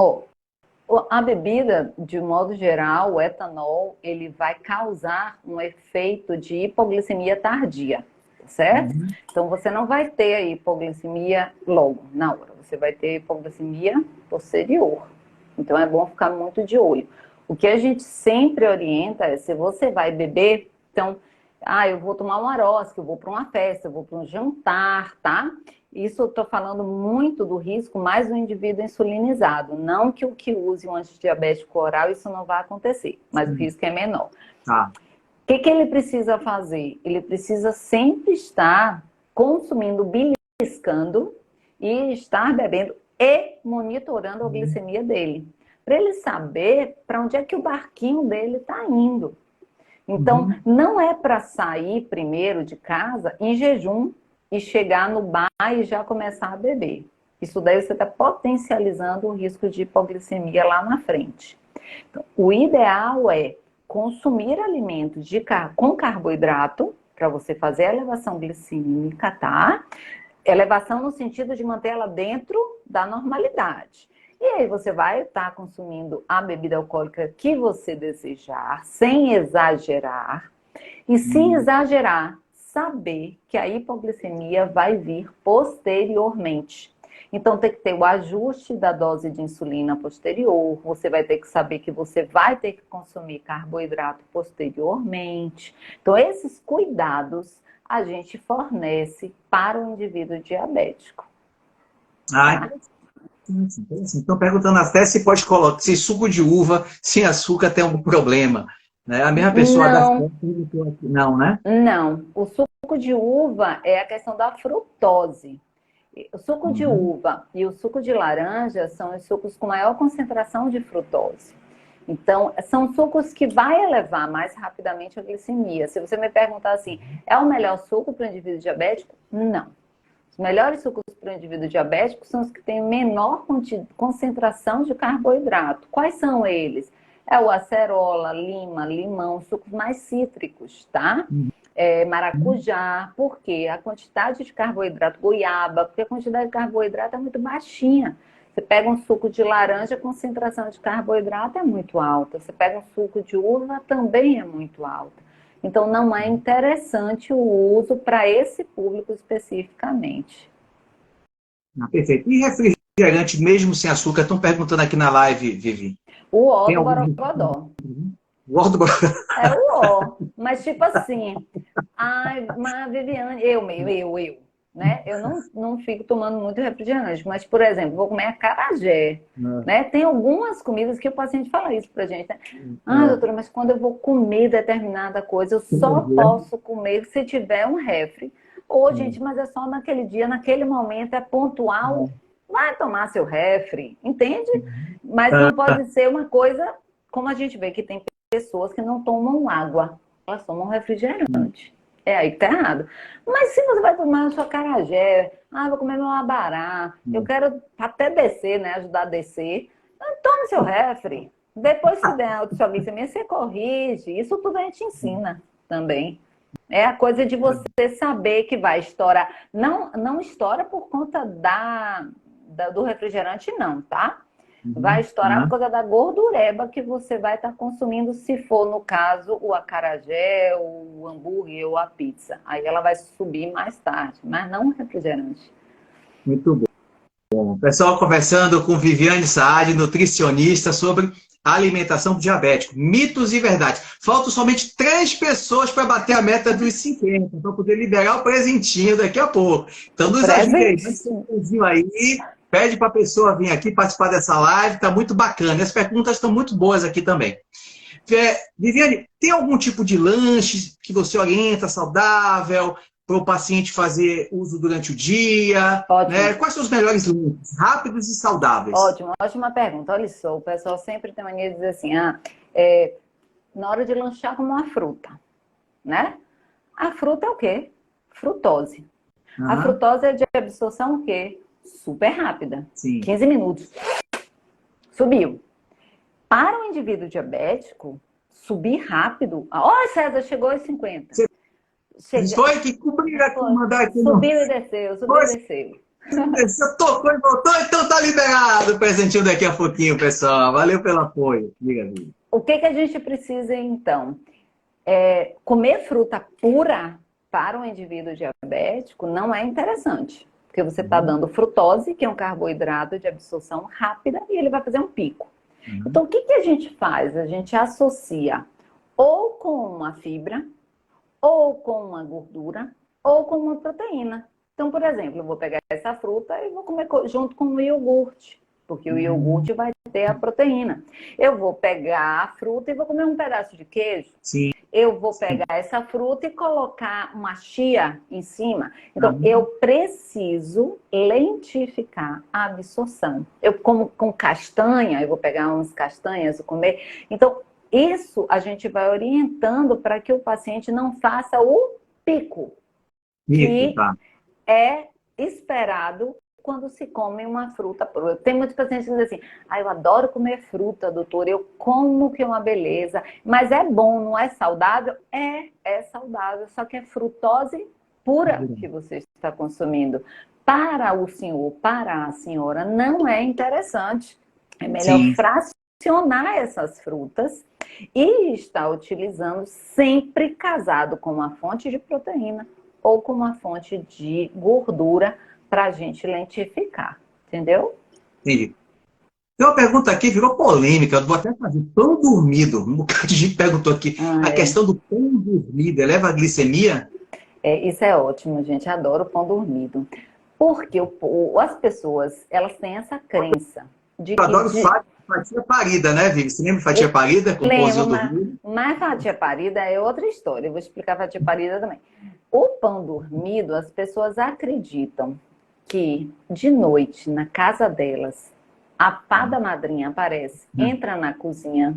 A bebida, de modo geral, o etanol, ele vai causar um efeito de hipoglicemia tardia, certo? Então, você não vai ter a hipoglicemia logo, na hora. Você vai ter hipoglicemia posterior. Então, é bom ficar muito de olho. O que a gente sempre orienta é, se você vai beber, então, eu vou tomar um arosca, eu vou para uma festa, eu vou para um jantar, tá? Isso eu estou falando muito do risco mais do indivíduo insulinizado. Não que o que use um antidiabético oral, isso não vai acontecer, mas o risco é menor. Tá. O que ele precisa fazer? Ele precisa sempre estar consumindo, beliscando e estar bebendo e monitorando a glicemia dele. Para ele saber para onde é que o barquinho dele está indo. Então, não é para sair primeiro de casa em jejum e chegar no bar e já começar a beber. Isso daí você está potencializando o risco de hipoglicemia lá na frente. Então, o ideal é consumir alimentos com carboidrato, para você fazer a elevação glicêmica, tá? Elevação no sentido de manter ela dentro da normalidade. E aí você vai estar consumindo a bebida alcoólica que você desejar, sem exagerar. E se exagerar, saber que a hipoglicemia vai vir posteriormente. Então tem que ter o ajuste da dose de insulina posterior, você vai ter que saber que você vai ter que consumir carboidrato posteriormente. Então esses cuidados a gente fornece para o indivíduo diabético. Tá? Estão perguntando até se pode colocar, se suco de uva sem açúcar tem algum problema. Né? A mesma pessoa não, né? Não, o suco de uva é a questão da frutose. O suco de uva e o suco de laranja são os sucos com maior concentração de frutose. Então, são sucos que vai elevar mais rapidamente a glicemia. Se você me perguntar assim, é o melhor suco para o indivíduo diabético? Não. Os melhores sucos para o indivíduo diabético são os que têm menor concentração de carboidrato. Quais são eles? É o acerola, lima, limão, sucos mais cítricos, tá? Maracujá, porque a quantidade de carboidrato, goiaba, porque a quantidade de carboidrato é muito baixinha. Você pega um suco de laranja, a concentração de carboidrato é muito alta. Você pega um suco de uva, também é muito alta. Então, não é interessante o uso para esse público especificamente. Perfeito. E refrigerante mesmo sem açúcar? Estão perguntando aqui na live, Vivi. O ó do Borogodó. O ó do Borogodó. É o ó. Mas tipo assim, mas Viviane, eu, né? Eu não fico tomando muito refrigerante, mas, por exemplo, vou comer acarajé, né? Tem algumas comidas que o paciente fala isso pra gente, né? Doutora, mas quando eu vou comer determinada coisa, eu só posso comer se tiver um refri. Gente, mas é só naquele dia, naquele momento, é pontual. Vai tomar seu refri, entende? Mas não pode ser uma coisa, como a gente vê que tem pessoas que não tomam água, elas tomam refrigerante. É aí que tá errado. Mas se você vai tomar sua acarajé, vou comer meu abará, eu quero até descer, né? Ajudar a descer. Então, tome seu refri. Depois, se der alta sua glicemia, você corrige. Isso tudo a gente ensina também. É a coisa de você saber que vai estourar. Não estoura por conta do refrigerante, não, tá? Vai estourar por causa da gordureba que você vai estar consumindo, se for, no caso, o acarajé, o hambúrguer ou a pizza. Aí ela vai subir mais tarde, mas não o refrigerante. Muito bom. Pessoal conversando com Viviane Saad, nutricionista, sobre alimentação diabética. Mitos e verdades. Faltam somente 3 pessoas para bater a meta dos 50, para poder liberar o presentinho daqui a pouco. Então nos ajude aí. Pede para a pessoa vir aqui participar dessa live, está muito bacana. As perguntas estão muito boas aqui também. Viviane, tem algum tipo de lanche que você orienta saudável para o paciente fazer uso durante o dia? Né? Quais são os melhores lanches, rápidos e saudáveis? Ótima pergunta. Olha só, o pessoal sempre tem mania de dizer assim, na hora de lanchar, como uma fruta, né? A fruta é o quê? frutose. A frutose é de absorção o quê? Super rápida. Sim. 15 minutos. Subiu. Para o indivíduo diabético, subir rápido... Ó, César, chegou aos 50. Foi que cobriu aqui, mandar aqui. Subiu e desceu, subiu e desceu. Você tocou e voltou, então tá liberado o presentinho daqui a pouquinho, pessoal. Valeu pelo apoio. Diga, Vivi. O que a gente precisa, então? Comer fruta pura para um indivíduo diabético não é interessante. Porque você está dando frutose, que é um carboidrato de absorção rápida, e ele vai fazer um pico. Então, o que a gente faz? A gente associa ou com uma fibra, ou com uma gordura, ou com uma proteína. Então, por exemplo, eu vou pegar essa fruta e vou comer junto com o iogurte, porque o iogurte vai ter a proteína. Eu vou pegar a fruta e vou comer um pedaço de queijo. Sim. Eu vou pegar essa fruta e colocar uma chia em cima. Então, eu preciso lentificar a absorção. Eu como com castanha, eu vou pegar umas castanhas e comer. Então, isso a gente vai orientando para que o paciente não faça o pico. Que é esperado quando se come uma fruta. Tem muitos pacientes que dizem assim, eu adoro comer fruta, doutor, eu como que é uma beleza, mas é bom, não é saudável? É saudável, só que é frutose pura que você está consumindo. Para o senhor, para a senhora, não é interessante. É melhor fracionar essas frutas e estar utilizando sempre casado com uma fonte de proteína ou com uma fonte de gordura para a gente lentificar, entendeu? Entendi. Tem uma pergunta aqui, virou polêmica, eu vou até fazer. Pão dormido, um bocado de gente perguntou aqui. A questão do pão dormido, eleva a glicemia? Isso é ótimo, gente, adoro pão dormido. Porque as pessoas, elas têm essa crença de que... Eu adoro fatia parida, né, Vivi? Você lembra fatia parida com pãozinho dormido? Mas fatia parida é outra história, eu vou explicar fatia parida também. O pão dormido, as pessoas acreditam que de noite, na casa delas, a fada madrinha aparece, entra na cozinha,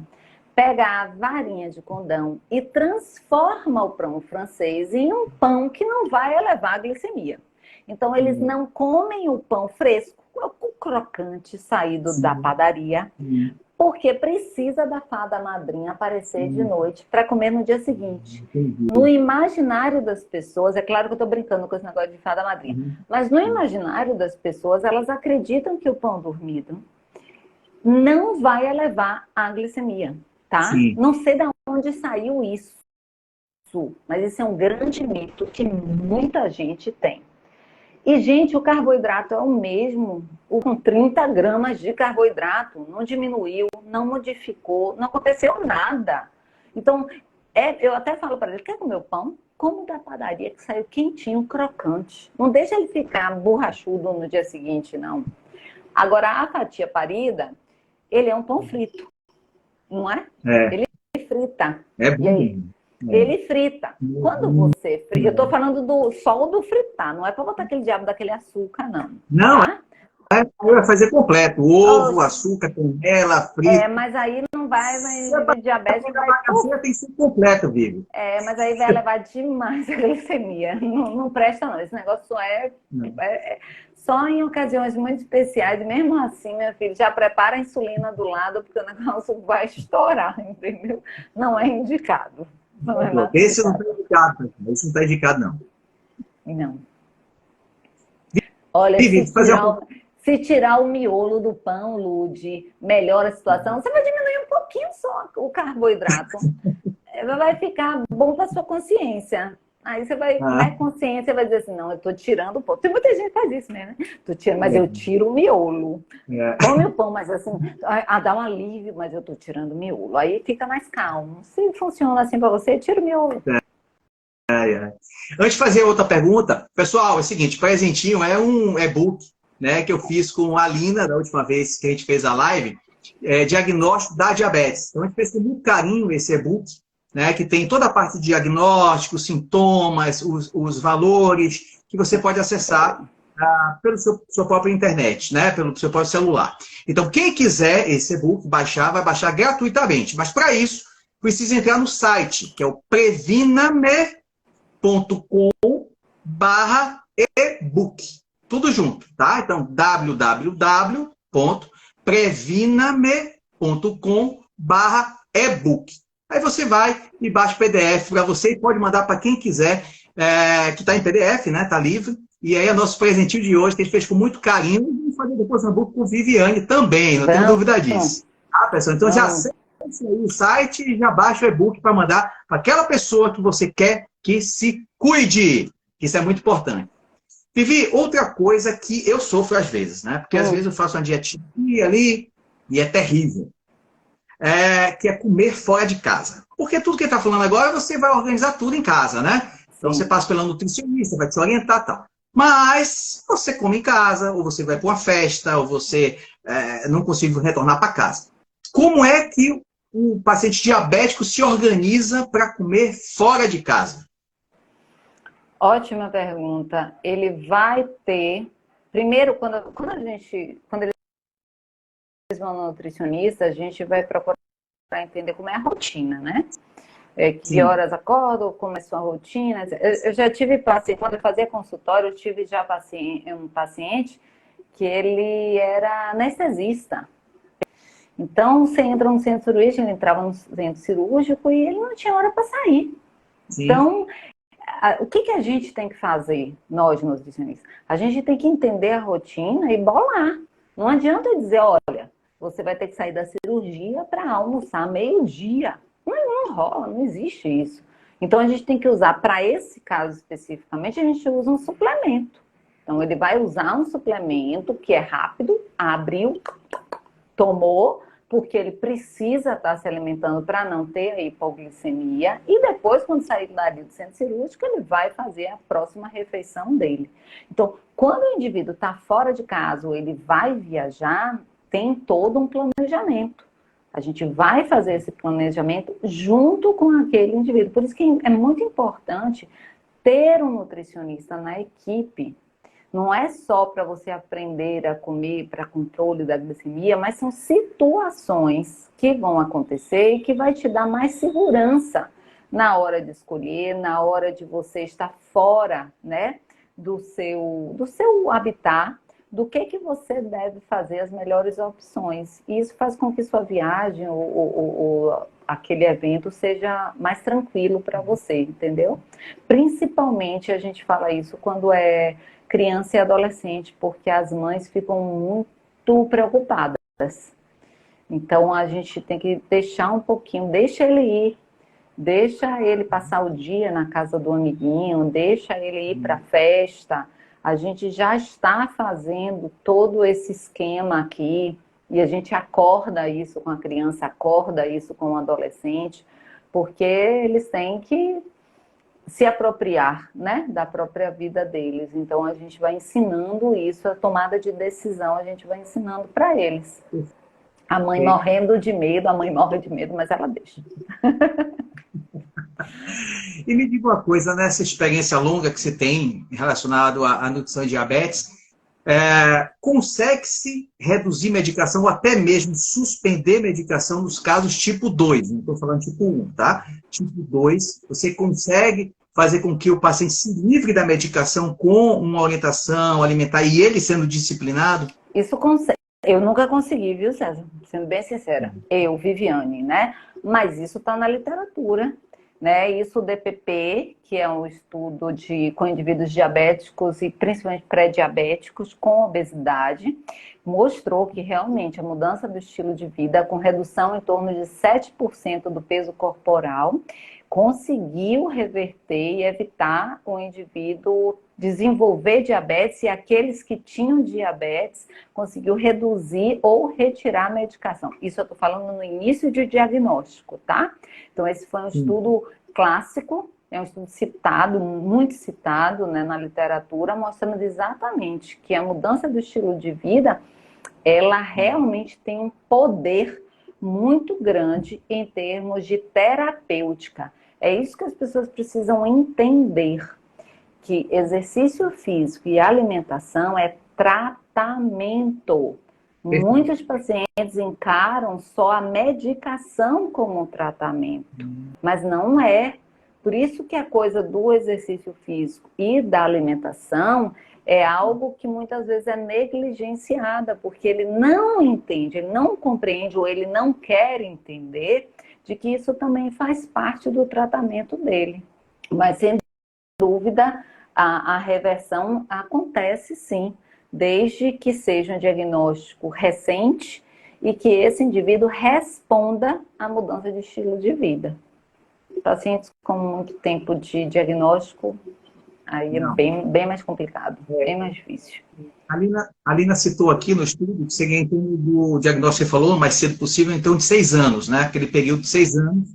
pega a varinha de condão e transforma o pão francês em um pão que não vai elevar a glicemia. Então, eles não comem o pão fresco, o crocante saído da padaria, porque precisa da fada madrinha aparecer de noite para comer no dia seguinte. No imaginário das pessoas, é claro que eu estou brincando com esse negócio de fada madrinha, mas no imaginário das pessoas, elas acreditam que o pão dormido não vai elevar a glicemia, tá? Não sei de onde saiu isso, mas isso é um grande mito que muita gente tem. E, gente, o carboidrato é o mesmo, com 30 gramas de carboidrato, não diminuiu, não modificou, não aconteceu nada. Então, eu até falo para ele, quer comer o pão? Como da padaria, que saiu quentinho, crocante. Não deixa ele ficar borrachudo no dia seguinte, não. Agora, a fatia parida, ele é um pão frito, não é? Ele frita. É bom. Ele frita. Quando você frita, eu tô falando só do fritar, não é para botar aquele diabo daquele açúcar, não. Não, tá? Vai fazer completo. Ovo, açúcar, canela, frita. Mas aí não vai, mas diabetes vai... tem que ser completo, Vivi. Mas aí vai levar demais a glicemia. Não presta, não. Esse negócio é só em ocasiões muito especiais. E mesmo assim, meu filho, já prepara a insulina do lado, porque o negócio vai estourar, entendeu? Não é indicado. Esse não está indicado, esse não está indicado, não. Não. Olha, se tirar o miolo do pão, Lude, melhora a situação, você vai diminuir um pouquinho só o carboidrato. Vai ficar bom para sua consciência. Aí você vai, na consciência, vai dizer assim, não, eu estou tirando o pão. Tem muita gente que faz isso, né? Tô tirando, mas eu tiro o miolo. Come o pão, mas assim, dá um alívio, mas eu estou tirando o miolo. Aí fica mais calmo. Se funciona assim para você, tira o miolo. Antes de fazer outra pergunta, pessoal, é o seguinte, presentinho é um e-book, né, que eu fiz com a Alina, da última vez que a gente fez a live, diagnóstico da diabetes. Então a gente fez com muito carinho esse e-book, né, que tem toda a parte de diagnóstico, sintomas, os valores, que você pode acessar pelo sua própria internet, né, pelo seu próprio celular. Então, quem quiser esse e-book baixar, vai baixar gratuitamente. Mas, para isso, precisa entrar no site, que é o previname.com/e-book. www.previname.com/ebook. Tudo junto, tá? Então, www.previname.com/ebook. Aí você vai e baixa o PDF para você e pode mandar para quem quiser, que está em PDF, né? Está livre. E aí é nosso presentinho de hoje, que a gente fez com muito carinho. E vamos fazer depois um book com Viviane também, não tenho dúvida disso. Tá, pessoal? Então já acesse aí o site e já baixa o e-book para mandar para aquela pessoa que você quer que se cuide. Isso é muito importante. Vivi, outra coisa que eu sofro às vezes, né? Porque às vezes eu faço uma dietinha ali e é terrível. Que é comer fora de casa. Porque tudo que ele está falando agora, você vai organizar tudo em casa, né? Então você passa pela nutricionista, vai te orientar e tal. Mas você come em casa, ou você vai para uma festa, ou você não consegue retornar para casa. Como é que o paciente diabético se organiza para comer fora de casa? Ótima pergunta. Ele vai ter... Primeiro, quando eles vão no nutricionista, a gente vai procurar entender como é a rotina, né? Que horas acordam, como é a sua rotina. Eu já tive paciente, quando eu fazia consultório, eu tive já um paciente que ele era anestesista. Então, você entra no centro cirúrgico, ele entrava no centro cirúrgico e ele não tinha hora para sair. Sim. Então, o que a gente tem que fazer, nós nutricionistas? A gente tem que entender a rotina e bolar. Não adianta eu dizer, olha, você vai ter que sair da cirurgia para almoçar meio-dia. Não rola, não existe isso. Então, a gente tem que usar, para esse caso especificamente, a gente usa um suplemento. Então, ele vai usar um suplemento que é rápido, abriu, tomou, porque ele precisa estar se alimentando para não ter a hipoglicemia. E depois, quando sair dali do centro cirúrgico, ele vai fazer a próxima refeição dele. Então, quando o indivíduo está fora de casa ou ele vai viajar, tem todo um planejamento. A gente vai fazer esse planejamento junto com aquele indivíduo. Por isso que é muito importante ter um nutricionista na equipe. Não é só para você aprender a comer para controle da glicemia, mas são situações que vão acontecer e que vai te dar mais segurança na hora de escolher, na hora de você estar fora, né, do seu habitat, do que você deve fazer as melhores opções. E isso faz com que sua viagem ou aquele evento seja mais tranquilo para você, entendeu? Principalmente a gente fala isso quando é criança e adolescente, porque as mães ficam muito preocupadas. Então a gente tem que deixar um pouquinho, deixa ele ir, deixa ele passar o dia na casa do amiguinho, deixa ele ir para a festa. A gente já está fazendo todo esse esquema aqui e a gente acorda isso com a criança, acorda isso com o adolescente, porque eles têm que se apropriar, né, da própria vida deles. Então a gente vai ensinando isso, a tomada de decisão a gente vai ensinando para eles. A mãe morrendo de medo, a mãe morre de medo, mas ela deixa. E me diga uma coisa, nessa experiência longa que você tem relacionado à nutrição e diabetes, consegue-se reduzir medicação ou até mesmo suspender medicação nos casos tipo 2? Não estou falando tipo 1, tá? Tipo 2, você consegue fazer com que o paciente se livre da medicação com uma orientação alimentar e ele sendo disciplinado? Isso consegue. Eu nunca consegui, viu, César? Sendo bem sincera. Eu, Viviane, né? Mas isso está na literatura. Né? Isso o DPP, que é um estudo com indivíduos diabéticos e principalmente pré-diabéticos com obesidade, mostrou que realmente a mudança do estilo de vida, com redução em torno de 7% do peso corporal, conseguiu reverter e evitar o indivíduo desenvolver diabetes, e aqueles que tinham diabetes conseguiu reduzir ou retirar a medicação. Isso eu estou falando no início de diagnóstico, tá? Então esse foi um estudo clássico, é um estudo citado, muito citado, né, na literatura, mostrando exatamente que a mudança do estilo de vida, ela realmente tem um poder muito grande em termos de terapêutica. É isso que as pessoas precisam entender, que exercício físico e alimentação é tratamento. Muitos pacientes encaram só a medicação como um tratamento, mas não é. Por isso que a coisa do exercício físico e da alimentação é algo que muitas vezes é negligenciada, porque ele não entende, ele não compreende ou ele não quer entender de que isso também faz parte do tratamento dele. Mas, sem dúvida, a reversão acontece sim, desde que seja um diagnóstico recente e que esse indivíduo responda à mudança de estilo de vida. Pacientes com muito tempo de diagnóstico, aí é bem mais complicado, bem mais difícil. A Lina citou aqui no estudo que seria em torno do diagnóstico que você falou, o mais cedo possível, então de 6 anos, né? Aquele período de 6 anos,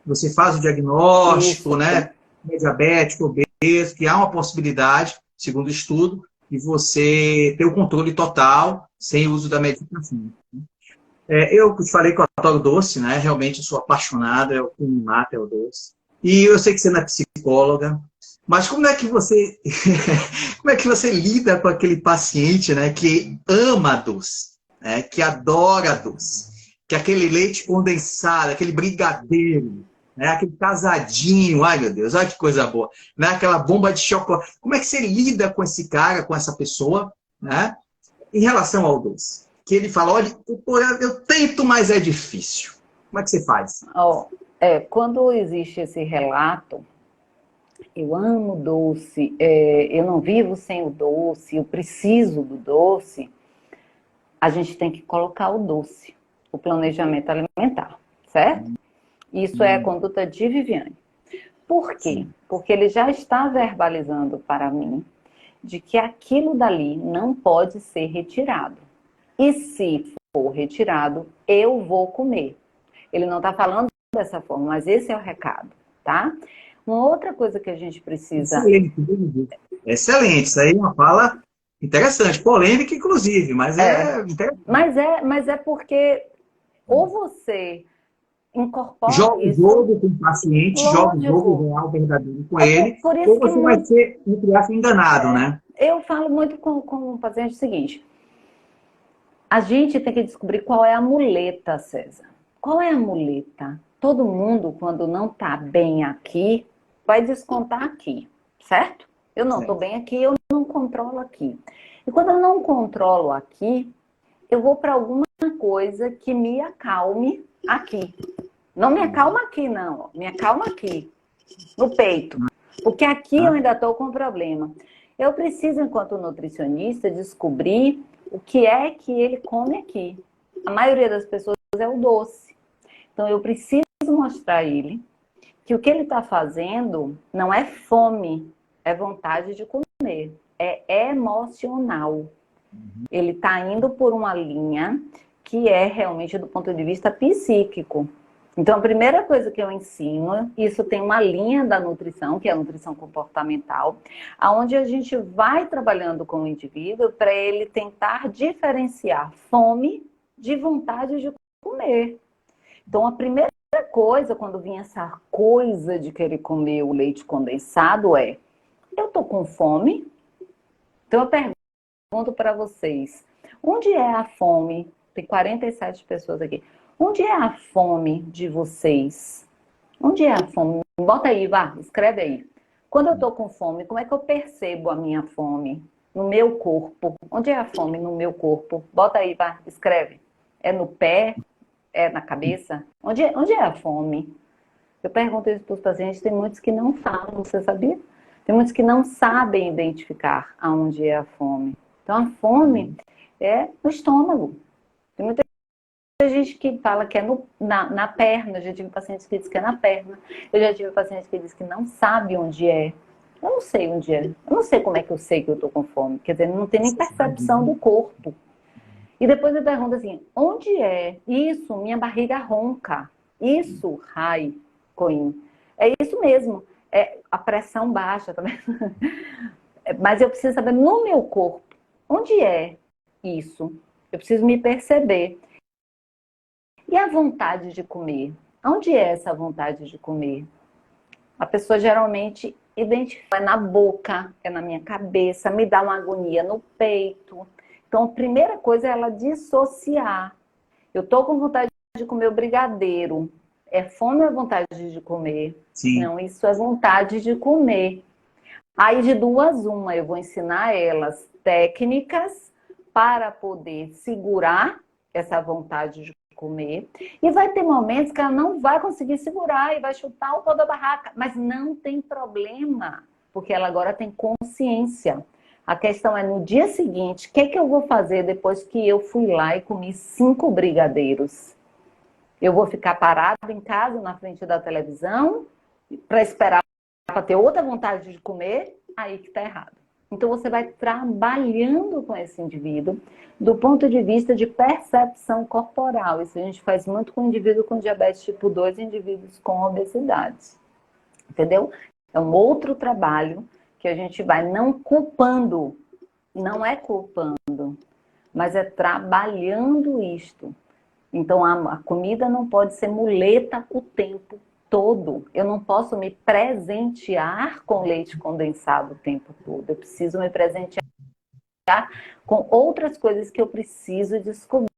você faz o diagnóstico, né? É diabético, obeso, que há uma possibilidade, segundo o estudo, de você ter o controle total sem o uso da medicação. Eu te falei que eu adoro doce, né? Realmente eu sou apaixonado, é o que me mata, é o doce. E eu sei que você não é psicóloga, mas como é que você como é que você lida com aquele paciente, né, que ama doce, né, que adora doce, que aquele leite condensado, aquele brigadeiro, né, aquele casadinho, ai meu Deus, olha que coisa boa, né, aquela bomba de chocolate. Como é que você lida com esse cara, com essa pessoa, né, em relação ao doce? Que ele fala, olha, eu tento, mas é difícil. Como é que você faz? Quando existe esse relato, eu amo doce, eu não vivo sem o doce, eu preciso do doce, a gente tem que colocar o doce, o planejamento alimentar, certo? Isso é a conduta de Viviane. Por quê? Porque ele já está verbalizando para mim de que aquilo dali não pode ser retirado. E se for retirado, eu vou comer. Ele não está falando dessa forma, mas esse é o recado, tá? Uma outra coisa que a gente precisa... Excelente, isso aí é uma fala interessante, polêmica inclusive, mas é interessante. Mas é porque ou você incorpora joga isso... o jogo com o paciente, joga o jogo real, verdadeiro com ele, ou você vai ser, entre aspas, enganado, né? Eu falo muito com o paciente o seguinte, a gente tem que descobrir qual é a muleta, César. Qual é a muleta? Todo mundo, quando não está bem aqui, vai descontar aqui, certo? Eu não estou bem aqui, eu não controlo aqui. E quando eu não controlo aqui, eu vou para alguma coisa que me acalme aqui. Não me acalma aqui, não. Me acalma aqui, no peito. Porque aqui eu ainda estou com problema. Eu preciso, enquanto nutricionista, descobrir o que é que ele come aqui. A maioria das pessoas é o doce. Então, eu preciso mostrar a ele que o que ele está fazendo não é fome, é vontade de comer. É emocional. Ele está indo por uma linha que é realmente do ponto de vista psíquico. Então, a primeira coisa que eu ensino, isso tem uma linha da nutrição, que é a nutrição comportamental, onde a gente vai trabalhando com o indivíduo para ele tentar diferenciar fome de vontade de comer. Então, a primeira coisa, quando vinha essa coisa de querer comer o leite condensado, eu tô com fome? Então, eu pergunto para vocês, onde é a fome? Tem 47 pessoas aqui. Onde é a fome de vocês? Onde é a fome? Bota aí, vá, escreve aí. Quando eu tô com fome, como é que eu percebo a minha fome? No meu corpo. Onde é a fome no meu corpo? Bota aí, vá, escreve. É no pé? É na cabeça? Onde é a fome? Eu pergunto isso para os pacientes, tem muitos que não falam, você sabia? Tem muitos que não sabem identificar aonde é a fome. Então, a fome é no estômago. Tem muita gente que fala que é na perna. Eu já tive pacientes que dizem que é na perna. Eu já tive pacientes que dizem que não sabe onde é. Eu não sei onde é. Eu não sei como é que eu sei que eu estou com fome. Quer dizer, não tem nem percepção do corpo. E depois eu pergunto assim, onde é? Isso, minha barriga ronca. Isso, Rai, Coim. É isso mesmo. É a pressão baixa também. Mas eu preciso saber no meu corpo, onde é isso? Eu preciso me perceber. E a vontade de comer? Onde é essa vontade de comer? A pessoa geralmente identifica, é na boca, é na minha cabeça, me dá uma agonia no peito. Então, a primeira coisa é ela dissociar. Eu tô com vontade de comer o brigadeiro. É fome ou vontade de comer? Sim. Não, isso é vontade de comer. Aí de duas, uma, eu vou ensinar elas técnicas para poder segurar essa vontade de comer. E vai ter momentos que ela não vai conseguir segurar e vai chutar o pau da barraca. Mas não tem problema, porque ela agora tem consciência. A questão é no dia seguinte, o que, que eu vou fazer depois que eu fui lá e comi 5 brigadeiros? Eu vou ficar parada em casa, na frente da televisão, para esperar para ter outra vontade de comer? Aí que está errado. Então você vai trabalhando com esse indivíduo do ponto de vista de percepção corporal. Isso a gente faz muito com indivíduo com diabetes tipo 2 e indivíduos com obesidade. Entendeu? É um outro trabalho que a gente vai não culpando, não é culpando, mas é trabalhando isto. Então a comida não pode ser muleta o tempo todo. Eu não posso me presentear com leite condensado o tempo todo. Eu preciso me presentear com outras coisas que eu preciso descobrir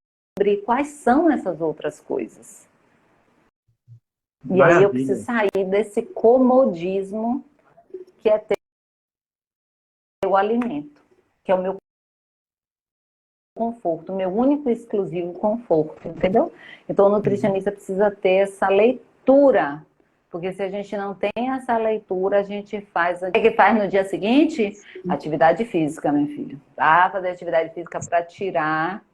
quais são essas outras coisas. E Maravilha. aí eu preciso sair desse comodismo que é ter o alimento, que é o meu conforto, o meu único e exclusivo conforto, entendeu? Então o nutricionista precisa ter essa leitura, porque se a gente não tem essa leitura, a gente faz... O que faz no dia seguinte? Atividade física, meu filho. Ah, fazer atividade física para tirar...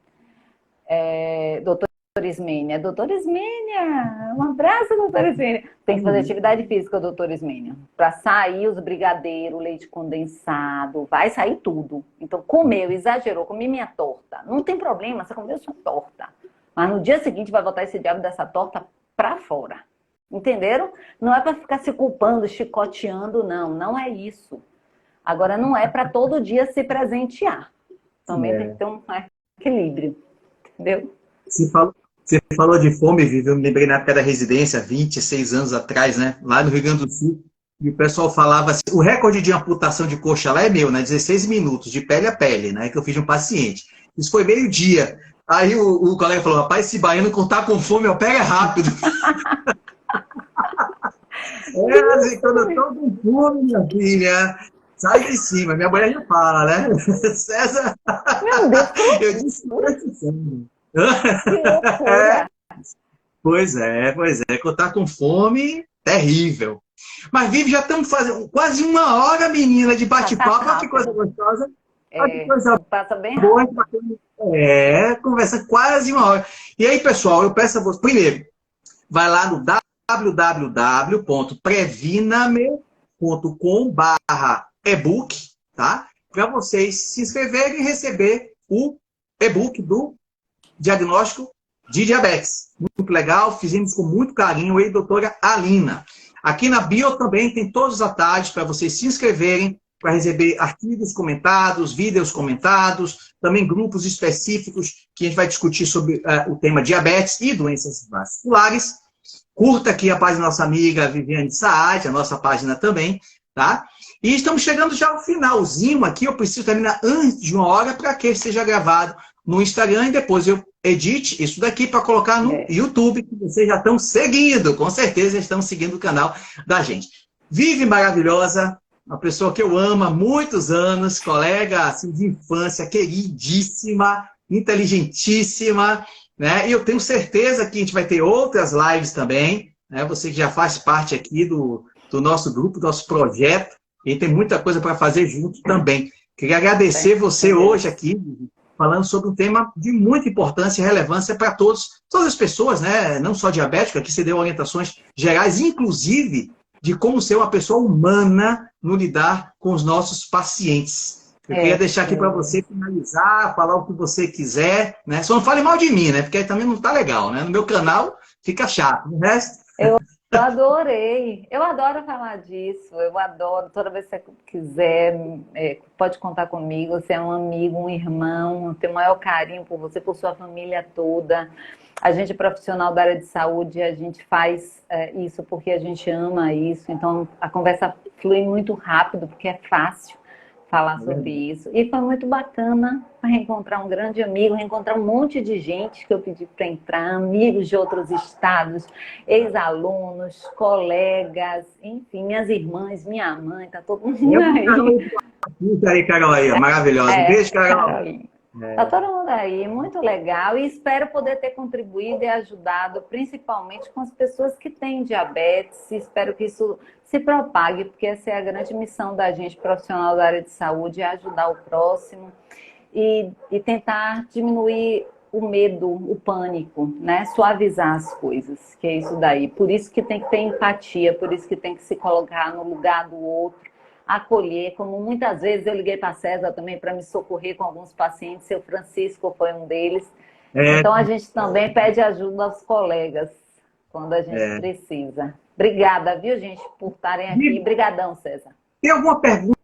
Doutora Ismênia. Doutora Ismênia! Um abraço, doutora Ismênia. Tem que fazer atividade física, doutora Ismênia. Para sair os brigadeiros, leite condensado, vai sair tudo. Então, comeu, exagerou, comi minha torta. Não tem problema, você comeu sua torta. Mas no dia seguinte vai botar esse diabo dessa torta para fora. Entenderam? Não é para ficar se culpando, chicoteando, não. Não é isso. Agora, não é para todo dia se presentear. Também tem que ter um equilíbrio. Entendeu? Você falou de fome, Vivi, eu me lembrei na época da residência, 26 anos atrás, né? Lá no Rio Grande do Sul, e o pessoal falava assim, o recorde de amputação de coxa lá é meu, né? 16 minutos, de pele a pele, né? Que eu fiz de um paciente. Isso foi meio-dia. Aí o colega falou, rapaz, esse baiano quando tá com fome, pega rápido. Assim, quando eu tô com fome, minha filha, sai de cima. Minha mulher já fala, né? César, Meu Deus, eu disse que que loucura! Pois é. Quando tá com fome, terrível. Mas, Vivi, já estamos fazendo quase uma hora, menina, de bate-papo. Olha que coisa gostosa. Olha que coisa Passa bem boa. rápido. Conversa quase uma hora. E aí, pessoal, eu peço a você, primeiro, vai lá no www.previname.com/ebook, tá? Para vocês se inscreverem e receber o e-book do diagnóstico de diabetes. Muito legal, fizemos com muito carinho, eu e a doutora Alina. Aqui na bio também tem todos os atalhos para vocês se inscreverem, para receber artigos comentados, vídeos comentados, também grupos específicos que a gente vai discutir sobre o tema diabetes e doenças vasculares. Curta aqui a página da nossa amiga Viviane Saad, a nossa página também, tá? E estamos chegando já ao finalzinho aqui, eu preciso terminar antes de uma hora para que seja gravado no Instagram e depois eu edite isso daqui para colocar no YouTube, que vocês já estão seguindo, com certeza estão seguindo o canal da gente. Vive maravilhosa, uma pessoa que eu amo há muitos anos, colega assim, de infância, queridíssima, inteligentíssima, né? E eu tenho certeza que a gente vai ter outras lives também, né? Você que já faz parte aqui do nosso grupo, do nosso projeto, e tem muita coisa para fazer junto também. Queria agradecer você hoje aqui, falando sobre um tema de muita importância e relevância para todas as pessoas, né? Não só diabéticos, aqui você deu orientações gerais, inclusive de como ser uma pessoa humana no lidar com os nossos pacientes. Eu queria deixar aqui para você finalizar, falar o que você quiser, né? Só não fale mal de mim, né? Porque aí também não está legal, né? No meu canal fica chato. O resto... Eu adorei. Eu adoro falar disso. Eu adoro. Toda vez que você quiser, pode contar comigo. Você é um amigo, um irmão. Eu tenho o maior carinho por você, por sua família toda. A gente é profissional da área de saúde, a gente faz isso porque a gente ama isso. Então, a conversa flui muito rápido, porque é fácil. falar sobre isso. E foi muito bacana reencontrar um grande amigo, reencontrar um monte de gente que eu pedi para entrar, amigos de outros estados, ex-alunos, colegas, enfim, minhas irmãs, minha mãe, tá todo mundo aí. Isso aí, Carol, aí, maravilhosa. Um beijo, Carol. Tá todo mundo aí, muito legal, e espero poder ter contribuído e ajudado, principalmente com as pessoas que têm diabetes, e espero que isso se propague, porque essa é a grande missão da gente, profissional da área de saúde, é ajudar o próximo e tentar diminuir o medo, o pânico, né? Suavizar as coisas, que é isso daí. Por isso que tem que ter empatia, por isso que tem que se colocar no lugar do outro, acolher, como muitas vezes eu liguei para a César também para me socorrer com alguns pacientes, seu Francisco foi um deles. Então a gente também pede ajuda aos colegas quando a gente precisa. Obrigada, viu, gente, por estarem aqui. Obrigadão, César. Tem alguma pergunta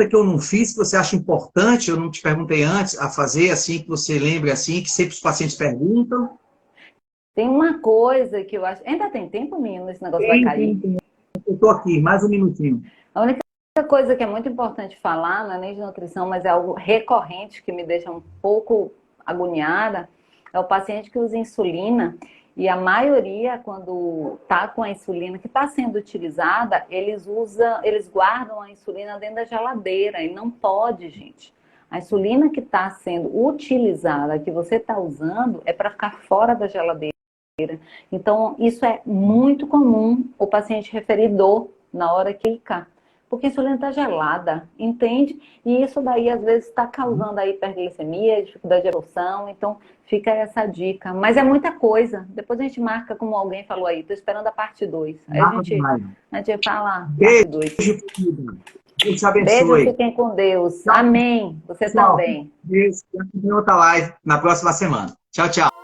que eu não fiz, que você acha importante, eu não te perguntei antes, a fazer, assim, que você lembre, assim, que sempre os pacientes perguntam? Tem uma coisa que eu acho... Ainda tem tempo, menino, esse negócio vai cair? Eu estou aqui, mais um minutinho. A única coisa que é muito importante falar, não é nem de nutrição, mas é algo recorrente que me deixa um pouco agoniada, é o paciente que usa insulina, e a maioria, quando está com a insulina que está sendo utilizada, eles guardam a insulina dentro da geladeira, e não pode, gente. A insulina que está sendo utilizada, que você está usando, é para ficar fora da geladeira. Então, isso é muito comum o paciente referir dor na hora que ele cai. Porque a insulina está gelada, entende? E isso daí, às vezes, está causando a hiperglicemia, dificuldade de absorção. Então, fica essa dica. Mas é muita coisa. Depois a gente marca, como alguém falou aí. Estou esperando a parte 2. Aí a gente fala parte 2. Beijo, Deus te abençoe. Beijo, fiquem com Deus. Amém. Você também. Beijo. Outra live na próxima semana. Tchau, tchau.